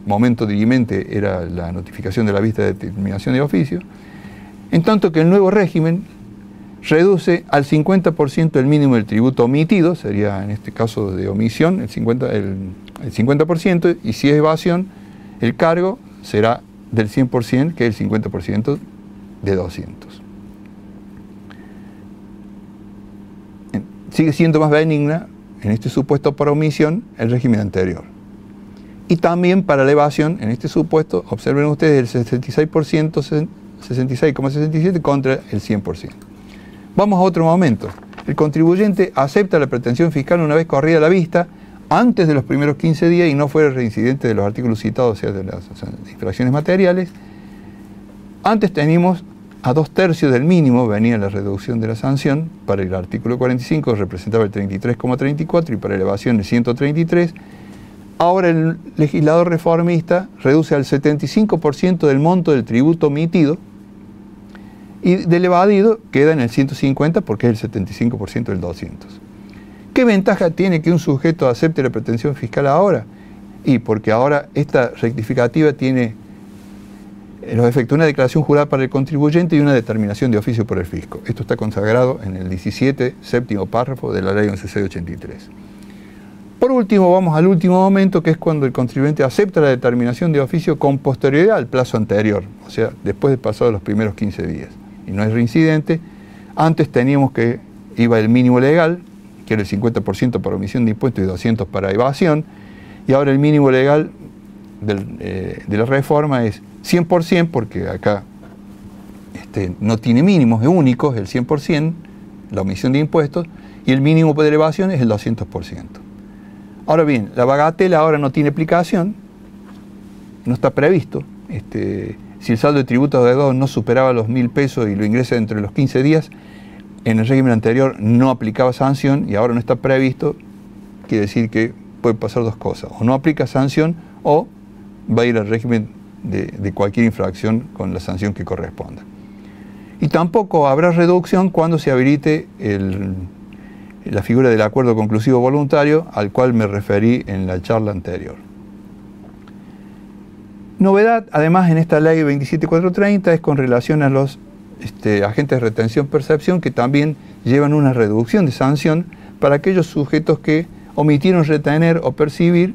momento dirimente era la notificación de la vista de determinación de oficio, en tanto que el nuevo régimen reduce al 50% el mínimo del tributo omitido, sería en este caso de omisión el 50%, y si es evasión, el cargo será del 100%, que es el 50% de 200. Sigue siendo más benigna, en este supuesto para omisión, el régimen anterior. Y también para la evasión, en este supuesto, observen ustedes el 66%, 66,67 contra el 100%. Vamos a otro momento. El contribuyente acepta la pretensión fiscal una vez corrida la vista, antes de los primeros 15 días y no fuera reincidente de los artículos citados, o sea, de las infracciones materiales. Antes teníamos a 2/3 del mínimo, venía la reducción de la sanción. Para el artículo 45 representaba el 33,34 y para la evasión el 133. Ahora el legislador reformista reduce al 75% del monto del tributo omitido y del evadido queda en el 150 porque es el 75% del 200. ¿Qué ventaja tiene que un sujeto acepte la pretensión fiscal ahora? Y porque ahora esta rectificativa tiene los efectos de una declaración jurada para el contribuyente y una determinación de oficio por el fisco. Esto está consagrado en el 17, séptimo párrafo de la ley 11.683. Por último, vamos al último momento, que es cuando el contribuyente acepta la determinación de oficio con posterioridad al plazo anterior, o sea, después de pasados los primeros 15 días. Y no es reincidente. Antes teníamos que iba el mínimo legal, que era el 50% para omisión de impuestos y 200 para evasión, y ahora el mínimo legal de la reforma es 100%, porque acá no tiene mínimos, es único, es el 100%, la omisión de impuestos, y el mínimo de elevación es el 200%. Ahora bien, la bagatela ahora no tiene aplicación, no está previsto. Si el saldo de tributos de no superaba los 1.000 pesos y lo ingresa entre los 15 días, en el régimen anterior no aplicaba sanción y ahora no está previsto, quiere decir que puede pasar dos cosas, o no aplica sanción o va a ir al régimen de cualquier infracción con la sanción que corresponda. Y tampoco habrá reducción cuando se habilite la figura del acuerdo conclusivo voluntario al cual me referí en la charla anterior. Novedad, además, en esta ley 27430 es con relación a los agentes de retención-percepción que también llevan una reducción de sanción para aquellos sujetos que omitieron retener o percibir,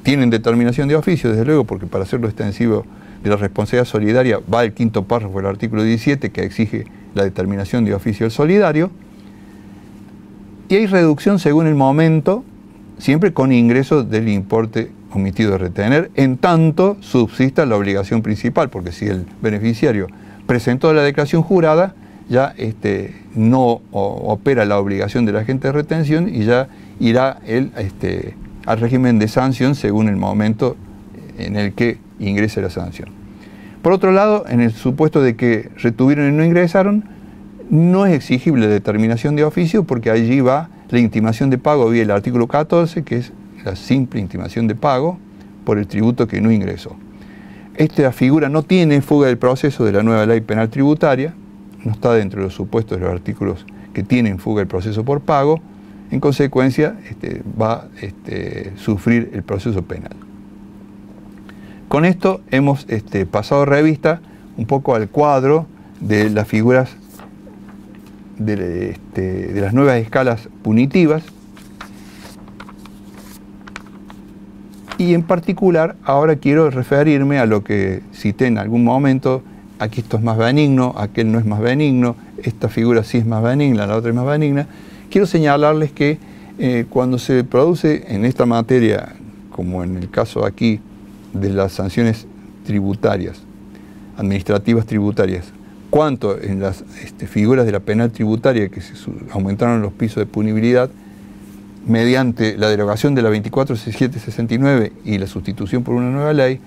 tienen determinación de oficio, desde luego, porque para hacerlo extensivo de la responsabilidad solidaria va el quinto párrafo del artículo 17 que exige la determinación de oficio del solidario, y hay reducción según el momento, siempre con ingreso del importe omitido de retener, en tanto subsista la obligación principal, porque si el beneficiario presentó la declaración jurada, ya no opera la obligación del agente de retención y ya irá él al régimen de sanción según el momento en el que ingrese la sanción. Por otro lado, en el supuesto de que retuvieron y no ingresaron, no es exigible determinación de oficio porque allí va la intimación de pago vía el artículo 14, que es la simple intimación de pago por el tributo que no ingresó. Esta figura no tiene fuga del proceso de la nueva ley penal tributaria, no está dentro de los supuestos de los artículos que tienen fuga del proceso por pago, en consecuencia va a sufrir el proceso penal. Con esto hemos pasado revista un poco al cuadro de las figuras de las nuevas escalas punitivas y en particular ahora quiero referirme a lo que cité en algún momento. Aquí esto es más benigno, aquel no es más benigno, esta figura sí es más benigna, la otra es más benigna. Quiero señalarles que cuando se produce en esta materia, como en el caso aquí de las sanciones tributarias, administrativas tributarias, cuanto en las figuras de la penal tributaria que se aumentaron los pisos de punibilidad mediante la derogación de la 24.6769 y la sustitución por una nueva ley,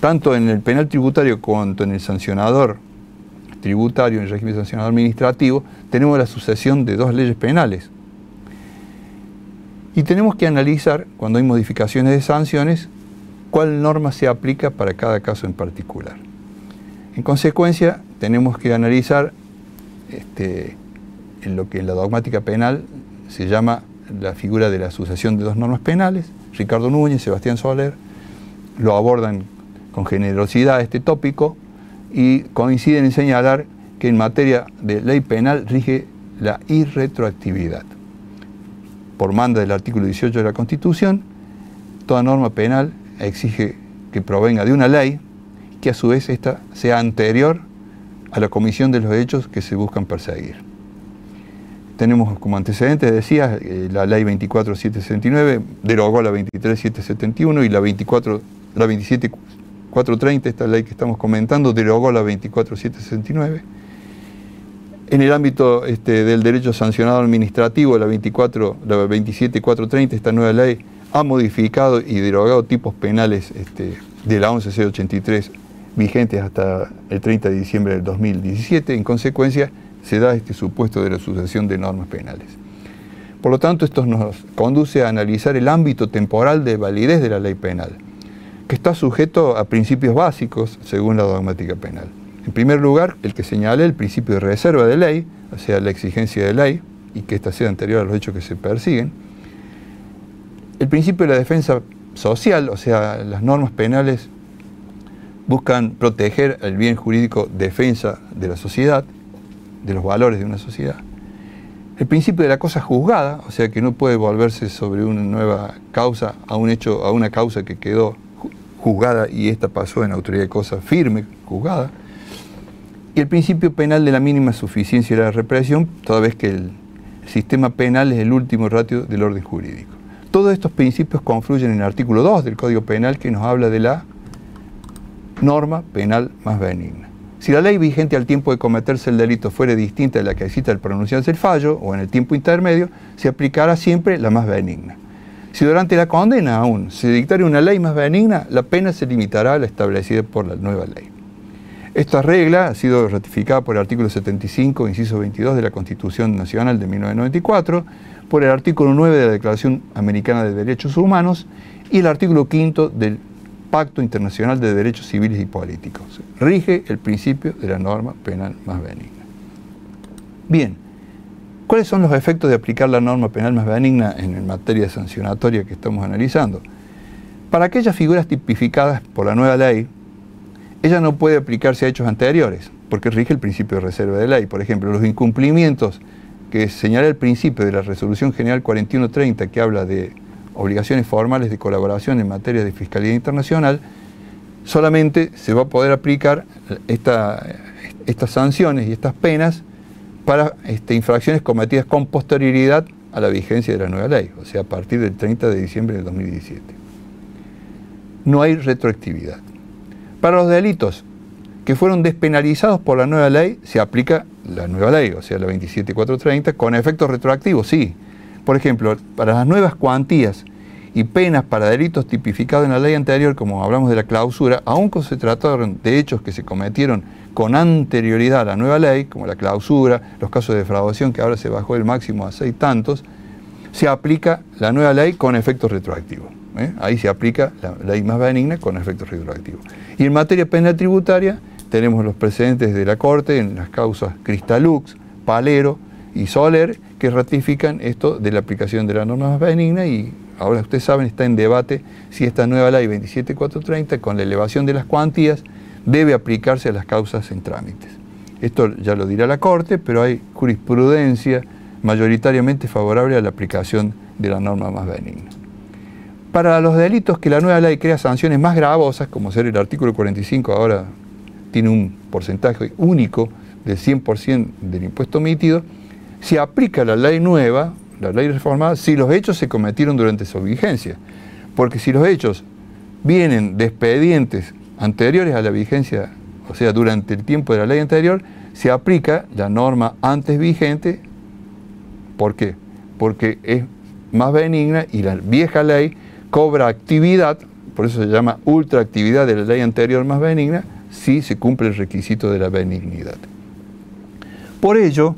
tanto en el penal tributario cuanto en el sancionador tributario, en el régimen sancionador administrativo, tenemos la sucesión de dos leyes penales. Y tenemos que analizar, cuando hay modificaciones de sanciones, cuál norma se aplica para cada caso en particular. En consecuencia, tenemos que analizar en lo que en la dogmática penal se llama la figura de la sucesión de dos normas penales. Ricardo Núñez, Sebastián Soler lo abordan con generosidad este tópico y coinciden en señalar que en materia de ley penal rige la irretroactividad. Por manda del artículo 18 de la Constitución, toda norma penal exige que provenga de una ley que a su vez ésta sea anterior a la comisión de los hechos que se buscan perseguir. Tenemos como antecedentes, decía, la ley 24769 derogó la 23771 y la 27430, esta ley que estamos comentando, derogó la 24769. En el ámbito del derecho sancionado administrativo, la 27430, esta nueva ley, ha modificado y derogado tipos penales de la 11C83 vigentes hasta el 30 de diciembre del 2017. En consecuencia, se da este supuesto de la sucesión de normas penales. Por lo tanto, esto nos conduce a analizar el ámbito temporal de validez de la ley penal, que está sujeto a principios básicos según la dogmática penal. En primer lugar, el que señala el principio de reserva de ley, o sea, la exigencia de ley, y que ésta sea anterior a los hechos que se persiguen. El principio de la defensa social, o sea, las normas penales buscan proteger el bien jurídico defensa de la sociedad, de los valores de una sociedad. El principio de la cosa juzgada, o sea, que no puede volverse sobre una nueva causa a un hecho, a una causa que quedó juzgada y esta pasó en autoridad de cosa firme, juzgada. Y el principio penal de la mínima suficiencia de la represión, toda vez que el sistema penal es el último ratio del orden jurídico. Todos estos principios confluyen en el artículo 2 del Código Penal, que nos habla de la norma penal más benigna. Si la ley vigente al tiempo de cometerse el delito fuere distinta de la que excita el pronunciarse el fallo, o en el tiempo intermedio, se aplicará siempre la más benigna. Si durante la condena aún se dictare una ley más benigna, la pena se limitará a la establecida por la nueva ley. Esta regla ha sido ratificada por el artículo 75, inciso 22 de la Constitución Nacional de 1994, por el artículo 9 de la Declaración Americana de Derechos Humanos y el artículo 5 del Pacto Internacional de Derechos Civiles y Políticos. Rige el principio de la norma penal más benigna. Bien, ¿cuáles son los efectos de aplicar la norma penal más benigna en materia sancionatoria que estamos analizando? Para aquellas figuras tipificadas por la nueva ley, ella no puede aplicarse a hechos anteriores, porque rige el principio de reserva de ley. Por ejemplo, los incumplimientos que señala el principio de la Resolución General 4130, que habla de obligaciones formales de colaboración en materia de fiscalía internacional, solamente se va a poder aplicar estas sanciones y estas penas para infracciones cometidas con posterioridad a la vigencia de la nueva ley, o sea, a partir del 30 de diciembre de 2017. No hay retroactividad. Para los delitos que fueron despenalizados por la nueva ley, se aplica la nueva ley, o sea, la 27430, con efectos retroactivos, sí. Por ejemplo, para las nuevas cuantías y penas para delitos tipificados en la ley anterior, como hablamos de la clausura, aun cuando se trataron de hechos que se cometieron con anterioridad a la nueva ley, como la clausura, los casos de defraudación, que ahora se bajó el máximo a 6 tantos, se aplica la nueva ley con efectos retroactivos. Ahí se aplica la ley más benigna con efectos retroactivos. Y en materia penal tributaria tenemos los precedentes de la Corte en las causas Cristalux, Palero y Soler, que ratifican esto de la aplicación de la norma más benigna, y ahora ustedes saben, está en debate si esta nueva ley 27430, con la elevación de las cuantías, debe aplicarse a las causas en trámites. Esto ya lo dirá la Corte, pero hay jurisprudencia mayoritariamente favorable a la aplicación de la norma más benigna. Para los delitos que la nueva ley crea sanciones más gravosas, como ser el artículo 45, ahora tiene un porcentaje único del 100% del impuesto omitido, se aplica la ley nueva, la ley reformada, si los hechos se cometieron durante su vigencia. Porque si los hechos vienen de expedientes anteriores a la vigencia, o sea, durante el tiempo de la ley anterior, se aplica la norma antes vigente. ¿Por qué? Porque es más benigna y la vieja ley cobra actividad por eso se llama ultraactividad de la ley anterior más benigna, si se cumple el requisito de la benignidad. Por ello,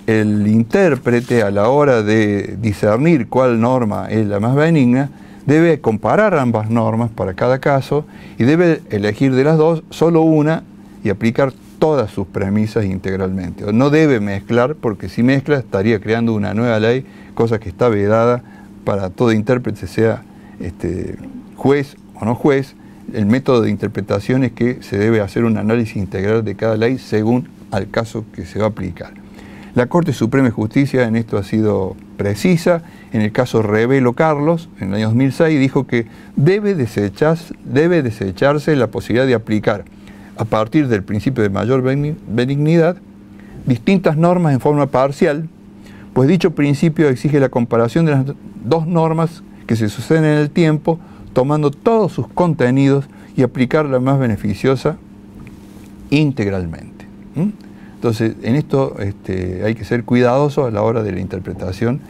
el intérprete, a la hora de discernir cuál norma es la más benigna, debe comparar ambas normas para cada caso y debe elegir de las dos solo una y aplicar todas sus premisas integralmente. No debe mezclar, porque si mezcla estaría creando una nueva ley, cosa que está vedada para todo intérprete, sea juez o no juez. El método de interpretación es que se debe hacer un análisis integral de cada ley según al caso que se va a aplicar. La Corte Suprema de Justicia en esto ha sido precisa. En el caso Revelo Carlos, en el año 2006, dijo que debe desecharse la posibilidad de aplicar, a partir del principio de mayor benignidad, distintas normas en forma parcial, pues dicho principio exige la comparación de las dos normas que se suceden en el tiempo, tomando todos sus contenidos y aplicar la más beneficiosa integralmente. Entonces, en esto hay que ser cuidadoso a la hora de la interpretación,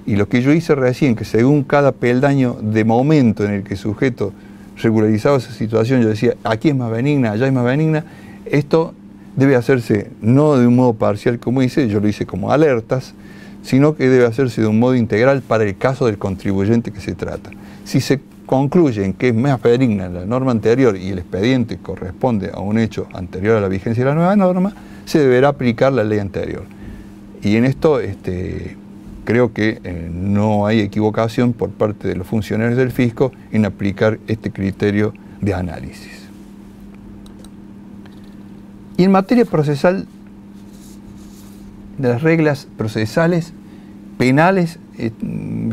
y lo que yo hice recién, que según cada peldaño de momento en el que el sujeto regularizaba esa situación, yo decía, aquí es más benigna, allá es más benigna, esto debe hacerse no de un modo parcial como hice, yo lo hice como alertas, sino que debe hacerse de un modo integral para el caso del contribuyente que se trata. Si se concluye en que es más benigna la norma anterior y el expediente corresponde a un hecho anterior a la vigencia de la nueva norma, se deberá aplicar la ley anterior. Y en esto creo que no hay equivocación por parte de los funcionarios del fisco en aplicar este criterio de análisis. Y en materia procesal, de las reglas procesales penales,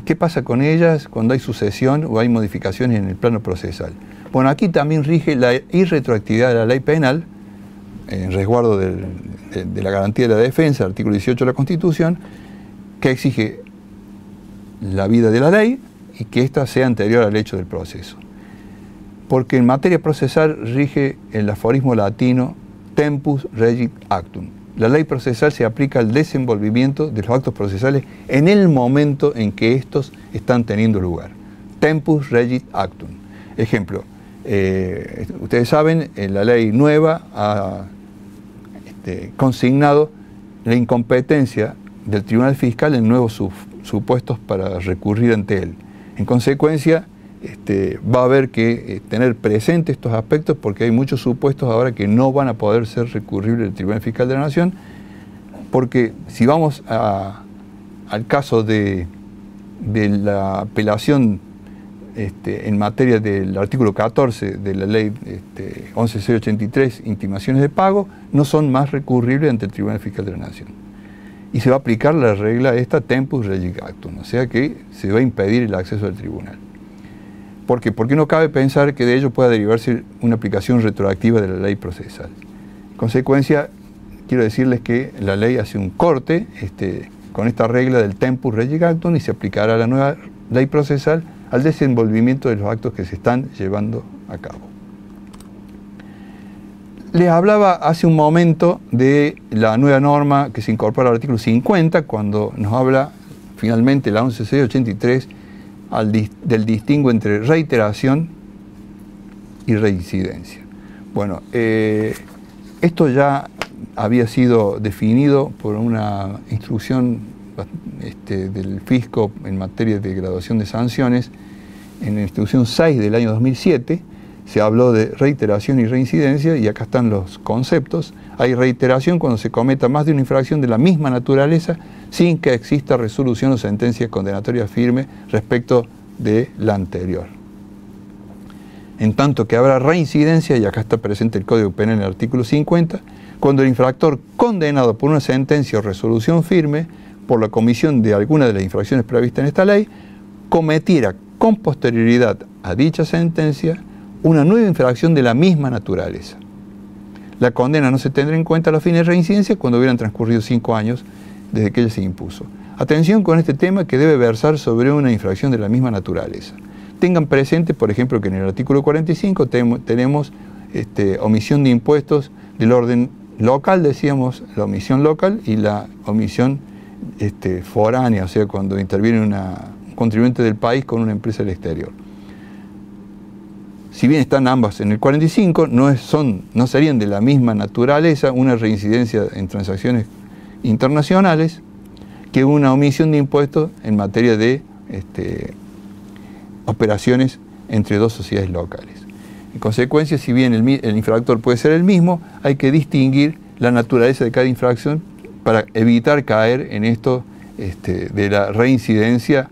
¿qué pasa con ellas cuando hay sucesión o hay modificaciones en el plano procesal? Bueno, aquí también rige la irretroactividad de la ley penal, en resguardo de la garantía de la defensa, el artículo 18 de la Constitución, que exige la vida de la ley y que ésta sea anterior al hecho del proceso. Porque en materia procesal rige el aforismo latino tempus regit actum. La ley procesal se aplica al desenvolvimiento de los actos procesales en el momento en que estos están teniendo lugar. Tempus regit actum. Ejemplo, ustedes saben, la ley nueva ha consignado la incompetencia del Tribunal Fiscal en nuevos supuestos para recurrir ante él. En consecuencia, va a haber que tener presente estos aspectos, porque hay muchos supuestos ahora que no van a poder ser recurribles al Tribunal Fiscal de la Nación, porque si vamos al caso de la apelación en materia del artículo 14 de la ley 11.683, intimaciones de pago, no son más recurribles ante el Tribunal Fiscal de la Nación. Y se va a aplicar la regla esta tempus regit actum, o sea que se va a impedir el acceso al tribunal. ¿Por qué? Porque no cabe pensar que de ello pueda derivarse una aplicación retroactiva de la ley procesal. En consecuencia, quiero decirles que la ley hace un corte con esta regla del tempus regit actum y se aplicará la nueva ley procesal al desenvolvimiento de los actos que se están llevando a cabo. Les hablaba hace un momento de la nueva norma que se incorpora al artículo 50, cuando nos habla finalmente la 11.683 del distingo entre reiteración y reincidencia. Bueno, esto ya había sido definido por una instrucción del fisco en materia de graduación de sanciones en la instrucción 6 del año 2007. Se habló de reiteración y reincidencia y acá están los conceptos. Hay reiteración cuando se cometa más de una infracción de la misma naturaleza sin que exista resolución o sentencia condenatoria firme respecto de la anterior. En tanto que habrá reincidencia, y acá está presente el Código Penal en el artículo 50, cuando el infractor condenado por una sentencia o resolución firme por la comisión de alguna de las infracciones previstas en esta ley cometiera con posterioridad a dicha sentencia una nueva infracción de la misma naturaleza. La condena no se tendrá en cuenta a los fines de reincidencia cuando hubieran transcurrido 5 años desde que ella se impuso. Atención con este tema, que debe versar sobre una infracción de la misma naturaleza. Tengan presente, por ejemplo, que en el artículo 45 tenemos omisión de impuestos del orden local, decíamos, la omisión local y la omisión foránea, o sea, cuando interviene un contribuyente del país con una empresa del exterior. si bien están ambas en el 45, no serían de la misma naturaleza una reincidencia en transacciones internacionales que una omisión de impuestos en materia de operaciones entre dos sociedades locales. En consecuencia, si bien el infractor puede ser el mismo, hay que distinguir la naturaleza de cada infracción para evitar caer en esto de la reincidencia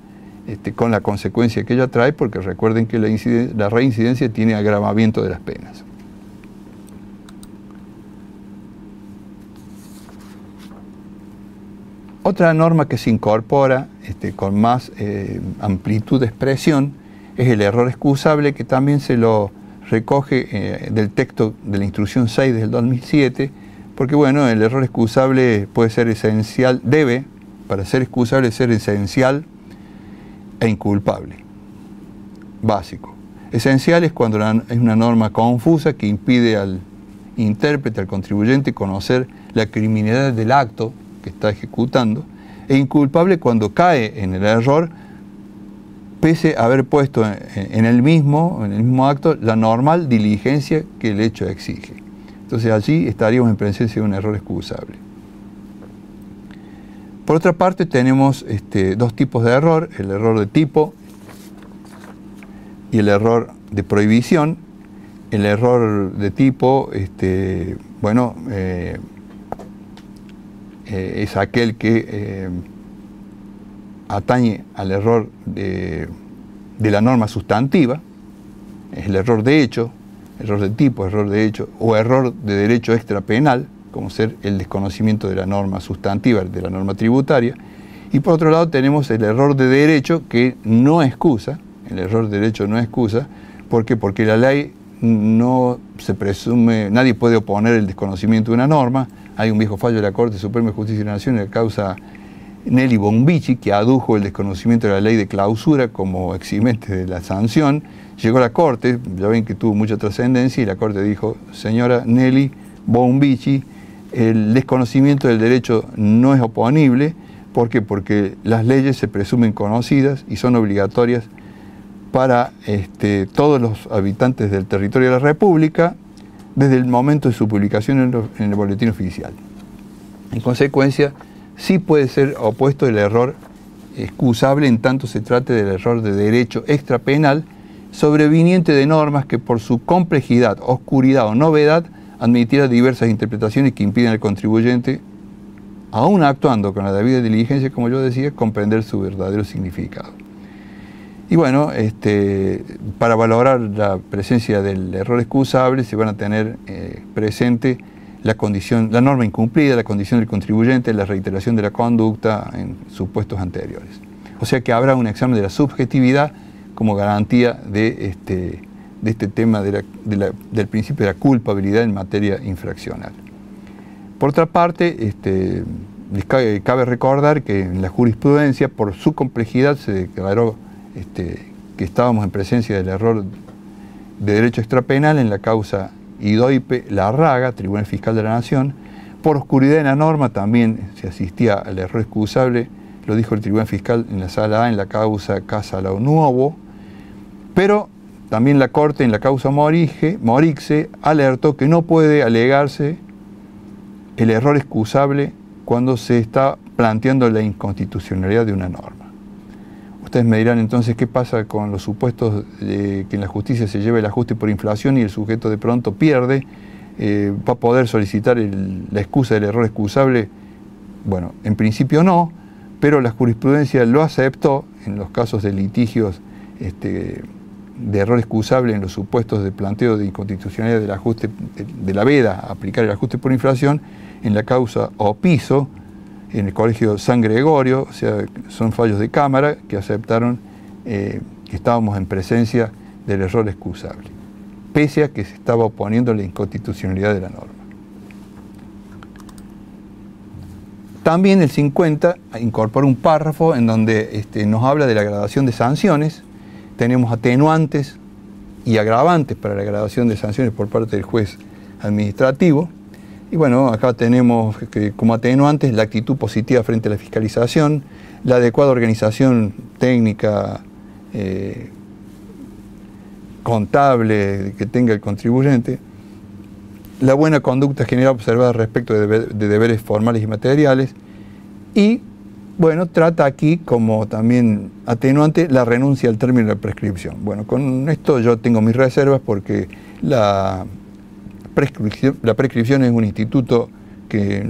con la consecuencia que ella trae, porque recuerden que la reincidencia tiene agravamiento de las penas. Otra norma que se incorpora con más amplitud de expresión es el error excusable, que también se lo recoge del texto de la instrucción 6 del 2007, porque bueno, el error excusable puede ser esencial, para ser excusable, ser esencial e inculpable. Básico. Esencial es cuando es una norma confusa que impide al intérprete, al contribuyente, conocer la criminalidad del acto que está ejecutando, e inculpable cuando cae en el error pese a haber puesto en el mismo acto la normal diligencia que el hecho exige. Entonces allí estaríamos en presencia de un error excusable. Por otra parte, tenemos dos tipos de error: el error de tipo y el error de prohibición. El error de tipo, es aquel que atañe al error de la norma sustantiva, es el error de hecho, error de tipo, error de hecho, o error de derecho extrapenal, como ser el desconocimiento de la norma sustantiva, de la norma tributaria. Y por otro lado tenemos el error de derecho, que no excusa, el error de derecho no excusa. ¿Por qué? Porque la ley no se presume, nadie puede oponer el desconocimiento de una norma. Hay un viejo fallo de la Corte Suprema de Justicia de la Nación en la causa Nelly Bonvici, que adujo el desconocimiento de la ley de clausura como eximente de la sanción. Llegó a la Corte, ya ven que tuvo mucha trascendencia, y la Corte dijo: señora Nelly Bonvici, el desconocimiento del derecho no es oponible. ¿Por qué? Porque las leyes se presumen conocidas y son obligatorias para todos los habitantes del territorio de la República desde el momento de su publicación en el boletín oficial. En consecuencia, sí puede ser opuesto el error excusable en tanto se trate del error de derecho extrapenal sobreviniente de normas que por su complejidad, oscuridad o novedad admitiera diversas interpretaciones que impiden al contribuyente, aún actuando con la debida diligencia, como yo decía, comprender su verdadero significado. Y bueno, para valorar la presencia del error excusable se van a tener presente la norma incumplida, la condición del contribuyente, la reiteración de la conducta en supuestos anteriores. O sea que habrá un examen de la subjetividad como garantía de este tema del principio de la culpabilidad en materia infraccional. Por otra parte, les cabe recordar que en la jurisprudencia, por su complejidad, se declaró que estábamos en presencia del error de derecho extrapenal en la causa Idoipe Larraga, Tribunal Fiscal de la Nación. Por oscuridad en la norma también se asistía al error excusable, lo dijo el Tribunal Fiscal en la Sala A en la causa Casa Lao Nuovo, pero también la Corte en la causa Morixe alertó que no puede alegarse el error excusable cuando se está planteando la inconstitucionalidad de una norma. Ustedes me dirán entonces qué pasa con los supuestos de que en la justicia se lleve el ajuste por inflación y el sujeto de pronto pierde, va a poder solicitar la excusa del error excusable. Bueno, en principio no, pero la jurisprudencia lo aceptó en los casos de litigios de error excusable en los supuestos de planteo de inconstitucionalidad del ajuste, de la veda a aplicar el ajuste por inflación, en la causa Opiso, en el Colegio San Gregorio. O sea, son fallos de cámara que aceptaron que estábamos en presencia del error excusable, pese a que se estaba oponiendo la inconstitucionalidad de la norma. También el 50 incorpora un párrafo en donde nos habla de la gradación de sanciones. Tenemos atenuantes y agravantes para la gradación de sanciones por parte del juez administrativo. Y bueno, acá tenemos que como atenuantes la actitud positiva frente a la fiscalización, la adecuada organización técnica contable que tenga el contribuyente, la buena conducta general observada respecto de deberes formales y materiales, y bueno, trata aquí como también atenuante la renuncia al término de la prescripción. Bueno, con esto yo tengo mis reservas porque la prescripción es un instituto que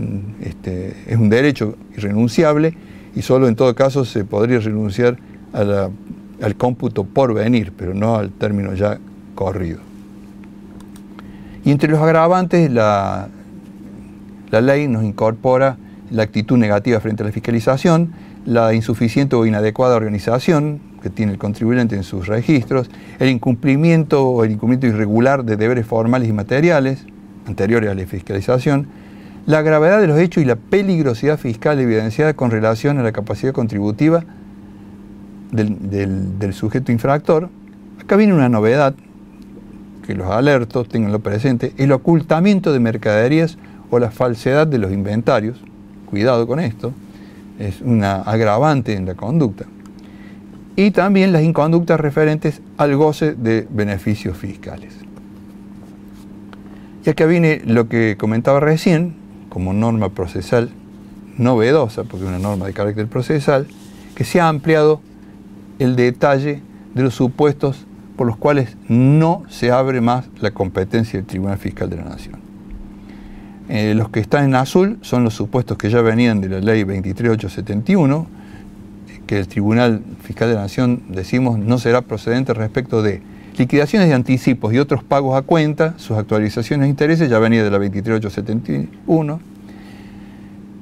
es un derecho irrenunciable y solo en todo caso se podría renunciar al cómputo por venir, pero no al término ya corrido. Y entre los agravantes, la ley nos incorpora la actitud negativa frente a la fiscalización, la insuficiente o inadecuada organización que tiene el contribuyente en sus registros, el incumplimiento o el incumplimiento irregular de deberes formales y materiales anteriores a la fiscalización, la gravedad de los hechos y la peligrosidad fiscal evidenciada con relación a la capacidad contributiva del sujeto infractor. Acá viene una novedad, que los alerto, tenganlo presente, el ocultamiento de mercaderías o la falsedad de los inventarios. Cuidado con esto, es una agravante en la conducta. Y también las inconductas referentes al goce de beneficios fiscales. Y acá viene lo que comentaba recién, como norma procesal novedosa, porque es una norma de carácter procesal, que se ha ampliado el detalle de los supuestos por los cuales no se abre más la competencia del Tribunal Fiscal de la Nación. Los que están en azul son los supuestos que ya venían de la ley 23871, que el Tribunal Fiscal de la Nación, decimos, no será procedente respecto de liquidaciones de anticipos y otros pagos a cuenta, sus actualizaciones de intereses, ya venía de la 23871.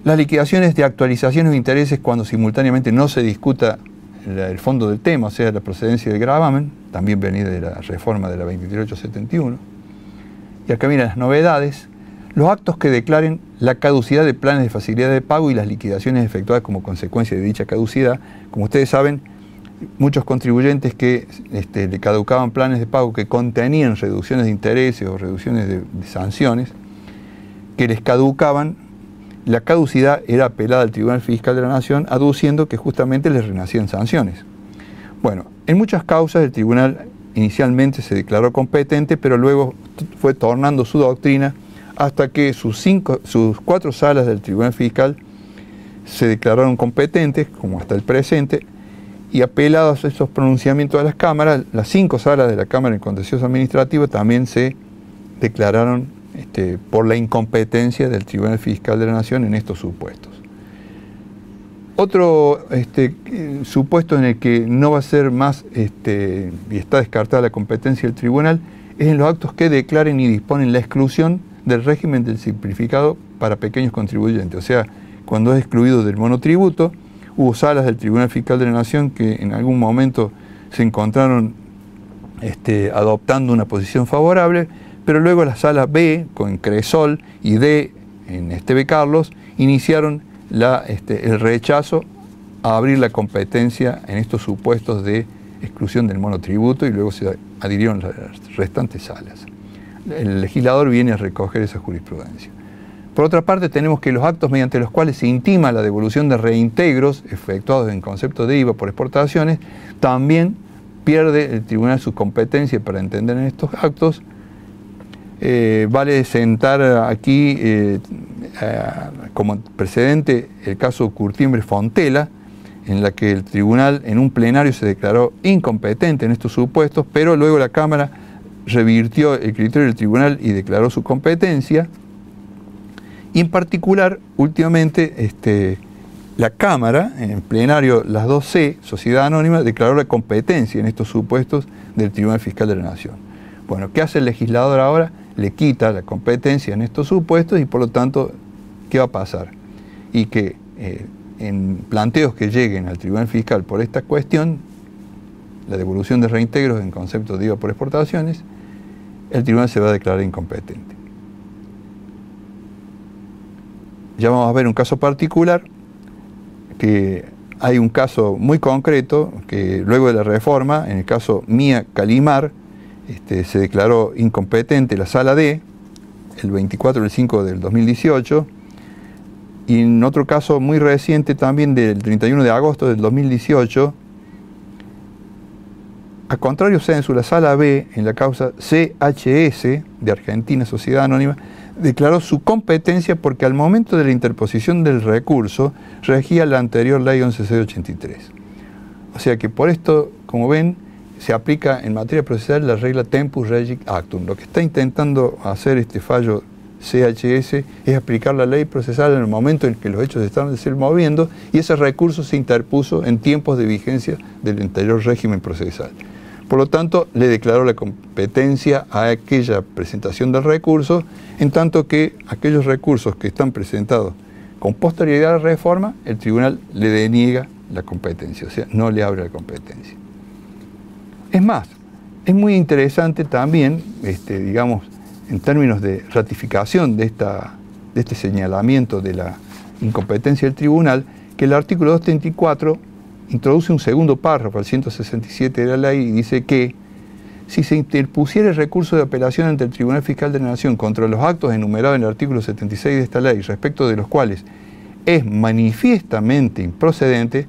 Las liquidaciones de actualizaciones de intereses cuando simultáneamente no se discuta el fondo del tema, o sea, la procedencia del gravamen, también venía de la reforma de la 23871. Y acá vienen las novedades. Los actos que declaren la caducidad de planes de facilidad de pago y las liquidaciones efectuadas como consecuencia de dicha caducidad. Como ustedes saben, muchos contribuyentes que le caducaban planes de pago que contenían reducciones de intereses o reducciones de sanciones, que les caducaban, la caducidad era apelada al Tribunal Fiscal de la Nación, aduciendo que justamente les renacían sanciones. Bueno, en muchas causas el tribunal inicialmente se declaró competente, pero luego fue tornando su doctrina hasta que sus 4 salas del Tribunal Fiscal se declararon competentes, como hasta el presente, y apelados a esos pronunciamientos de las cámaras, las 5 salas de la Cámara de Contencioso Administrativo también se declararon por la incompetencia del Tribunal Fiscal de la Nación en estos supuestos. Otro supuesto en el que no va a ser más y está descartada la competencia del tribunal es en los actos que declaren y disponen la exclusión del régimen del simplificado para pequeños contribuyentes. O sea, cuando es excluido del monotributo, hubo salas del Tribunal Fiscal de la Nación que en algún momento se encontraron adoptando una posición favorable, pero luego las salas B, con Cresol, y D, en B. Carlos, iniciaron el rechazo a abrir la competencia en estos supuestos de exclusión del monotributo y luego se adhirieron las restantes salas. El legislador viene a recoger esa jurisprudencia. Por otra parte, tenemos que los actos mediante los cuales se intima la devolución de reintegros efectuados en concepto de IVA por exportaciones, también pierde el tribunal su competencia para entender en estos actos. Vale sentar aquí como precedente el caso Curtiembre-Fontela, en la que el tribunal en un plenario se declaró incompetente en estos supuestos, pero luego la Cámara revirtió el criterio del tribunal y declaró su competencia. Y en particular, últimamente, la Cámara, en plenario, las 2C, Sociedad Anónima, declaró la competencia en estos supuestos del Tribunal Fiscal de la Nación. Bueno, ¿qué hace el legislador ahora? Le quita la competencia en estos supuestos y por lo tanto, ¿qué va a pasar? Y que en planteos que lleguen al Tribunal Fiscal por esta cuestión, la devolución de reintegros en concepto de IVA por exportaciones, el tribunal se va a declarar incompetente. Ya vamos a ver un caso particular, que hay un caso muy concreto, que luego de la reforma, en el caso Mía Calimar, se declaró incompetente la Sala D, el 24 del 5 del 2018, y en otro caso muy reciente también del 31 de agosto del 2018, A contrario censu, la Sala B, en la causa CHS de Argentina, Sociedad Anónima, declaró su competencia porque al momento de la interposición del recurso regía la anterior ley 11.683. O sea que por esto, como ven, se aplica en materia procesal la regla tempus regit actum. Lo que está intentando hacer este fallo CHS es aplicar la ley procesal en el momento en que los hechos se estaban moviendo, y ese recurso se interpuso en tiempos de vigencia del anterior régimen procesal. Por lo tanto, le declaró la competencia a aquella presentación del recurso, en tanto que aquellos recursos que están presentados con posterioridad a la reforma, el tribunal le deniega la competencia, o sea, no le abre la competencia. Es más, es muy interesante también, digamos, en términos de ratificación de este señalamiento de la incompetencia del tribunal, que el artículo 234 introduce un segundo párrafo al 167 de la ley y dice que si se interpusiera el recurso de apelación ante el Tribunal Fiscal de la Nación contra los actos enumerados en el artículo 76 de esta ley, respecto de los cuales es manifiestamente improcedente,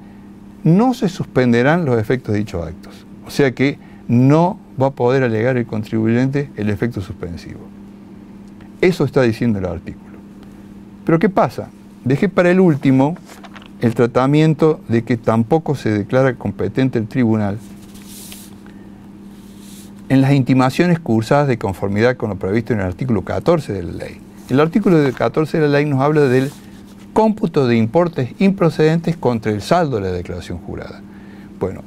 no se suspenderán los efectos de dichos actos. O sea que no va a poder alegar el contribuyente el efecto suspensivo. Eso está diciendo el artículo. Pero ¿qué pasa? Dejé para el último el tratamiento de que tampoco se declara competente el tribunal en las intimaciones cursadas de conformidad con lo previsto en el artículo 14 de la ley. El artículo 14 de la ley nos habla del cómputo de importes improcedentes contra el saldo de la declaración jurada. Bueno,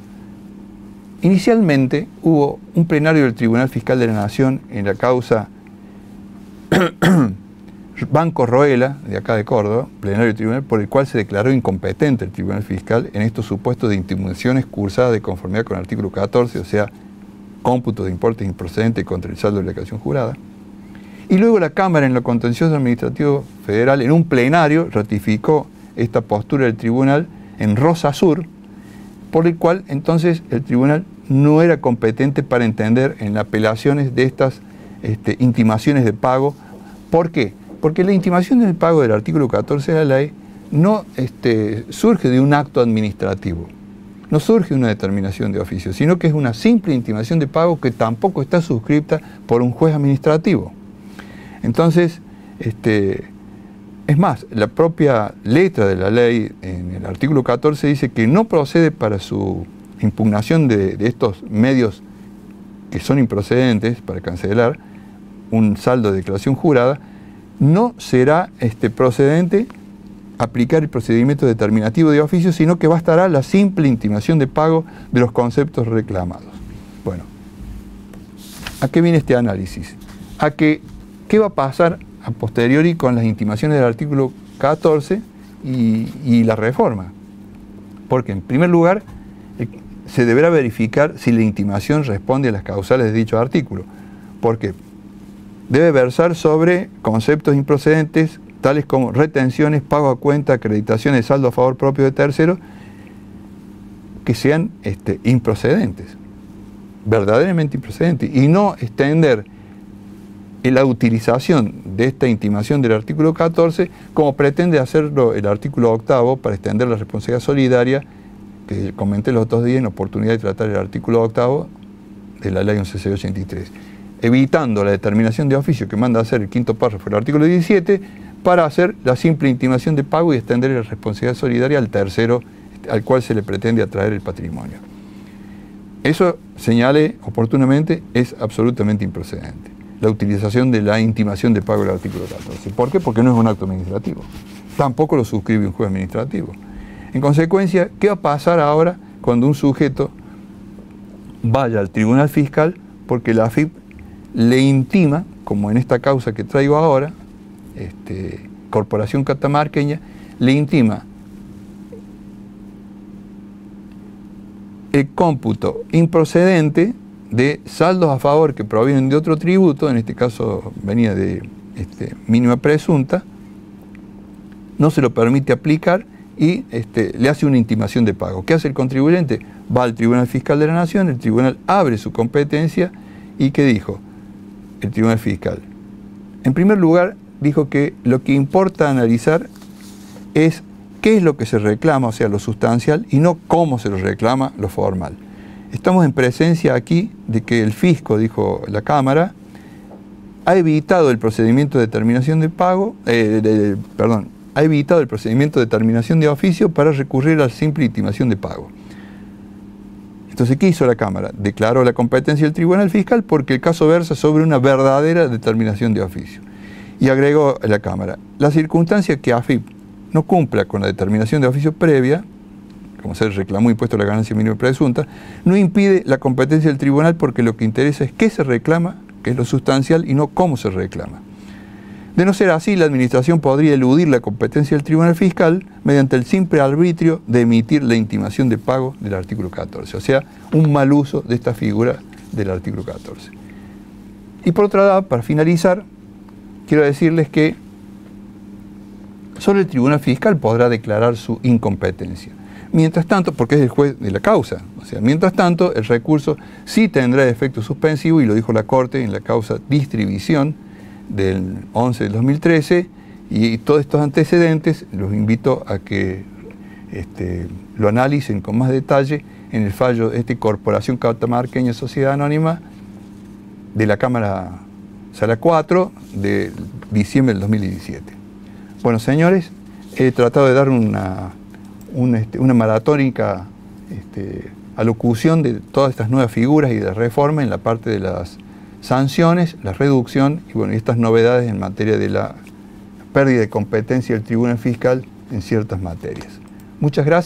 inicialmente hubo un plenario del Tribunal Fiscal de la Nación en la causa Banco Roela, de acá de Córdoba, plenario del tribunal, por el cual se declaró incompetente el Tribunal Fiscal en estos supuestos de intimaciones cursadas de conformidad con el artículo 14, o sea, cómputo de importes improcedentes contra el saldo de la declaración jurada. Y luego la Cámara, en lo contencioso administrativo federal, en un plenario, ratificó esta postura del tribunal en Rosa Sur, por el cual entonces el tribunal no era competente para entender en las apelaciones de estas intimaciones de pago. ¿Por qué? Porque la intimación del pago del artículo 14 de la ley no surge de un acto administrativo, no surge de una determinación de oficio, sino que es una simple intimación de pago que tampoco está suscripta por un juez administrativo. Entonces, es más, la propia letra de la ley en el artículo 14 dice que no procede para su impugnación de estos medios que son improcedentes para cancelar un saldo de declaración jurada, no será procedente aplicar el procedimiento determinativo de oficio, sino que bastará la simple intimación de pago de los conceptos reclamados. Bueno, ¿a qué viene este análisis? A que, ¿qué va a pasar a posteriori con las intimaciones del artículo 14 y la reforma? Porque, en primer lugar, se deberá verificar si la intimación responde a las causales de dicho artículo, porque debe versar sobre conceptos improcedentes tales como retenciones, pago a cuenta, acreditaciones, saldo a favor propio de terceros, que sean improcedentes, verdaderamente improcedentes, y no extender la utilización de esta intimación del artículo 14 como pretende hacerlo el artículo 8 para extender la responsabilidad solidaria, que comenté los otros días en oportunidad de tratar el artículo 8 de la ley 11.683, evitando la determinación de oficio que manda a hacer el quinto párrafo del artículo 17 para hacer la simple intimación de pago y extender la responsabilidad solidaria al tercero al cual se le pretende atraer el patrimonio. Eso, señale oportunamente, es absolutamente improcedente, la utilización de la intimación de pago del artículo 14. ¿Por qué? Porque no es un acto administrativo. Tampoco lo suscribe un juez administrativo. En consecuencia, ¿qué va a pasar ahora cuando un sujeto vaya al Tribunal Fiscal porque la AFIP le intima, como en esta causa que traigo ahora, Corporación Catamarqueña, le intima el cómputo improcedente de saldos a favor que provienen de otro tributo, en este caso venía de mínima presunta, no se lo permite aplicar y le hace una intimación de pago. ¿Qué hace el contribuyente? Va al Tribunal Fiscal de la Nación, el tribunal abre su competencia y ¿qué dijo el Tribunal Fiscal? En primer lugar, dijo que lo que importa analizar es qué es lo que se reclama, o sea, lo sustancial, y no cómo se lo reclama, lo formal. estamos en presencia aquí de que el fisco, dijo la Cámara, ha evitado el procedimiento de determinación de pago, ha evitado el procedimiento de determinación de oficio para recurrir a la simple intimación de pago. Entonces, ¿qué hizo la Cámara? Declaró la competencia del Tribunal Fiscal porque el caso versa sobre una verdadera determinación de oficio. Y agregó a la Cámara, la circunstancia que AFIP no cumpla con la determinación de oficio previa, como se reclamó impuesto a la ganancia mínima presunta, no impide la competencia del tribunal porque lo que interesa es qué se reclama, que es lo sustancial, y no cómo se reclama. De no ser así, la Administración podría eludir la competencia del Tribunal Fiscal mediante el simple arbitrio de emitir la intimación de pago del artículo 14, o sea, un mal uso de esta figura del artículo 14. Y por otro lado, para finalizar, quiero decirles que solo el Tribunal Fiscal podrá declarar su incompetencia. Mientras tanto, porque es el juez de la causa, o sea, mientras tanto, el recurso sí tendrá efecto suspensivo, y lo dijo la Corte en la causa Distribución del 11 del 2013, y todos estos antecedentes los invito a que lo analicen con más detalle en el fallo de Corporación Catamarqueña Sociedad Anónima de la Cámara Sala 4 de diciembre del 2017. Bueno, señores, he tratado de dar una maratónica alocución de todas estas nuevas figuras y de reforma en la parte de las sanciones, la reducción y bueno, estas novedades en materia de la pérdida de competencia del Tribunal Fiscal en ciertas materias. Muchas gracias.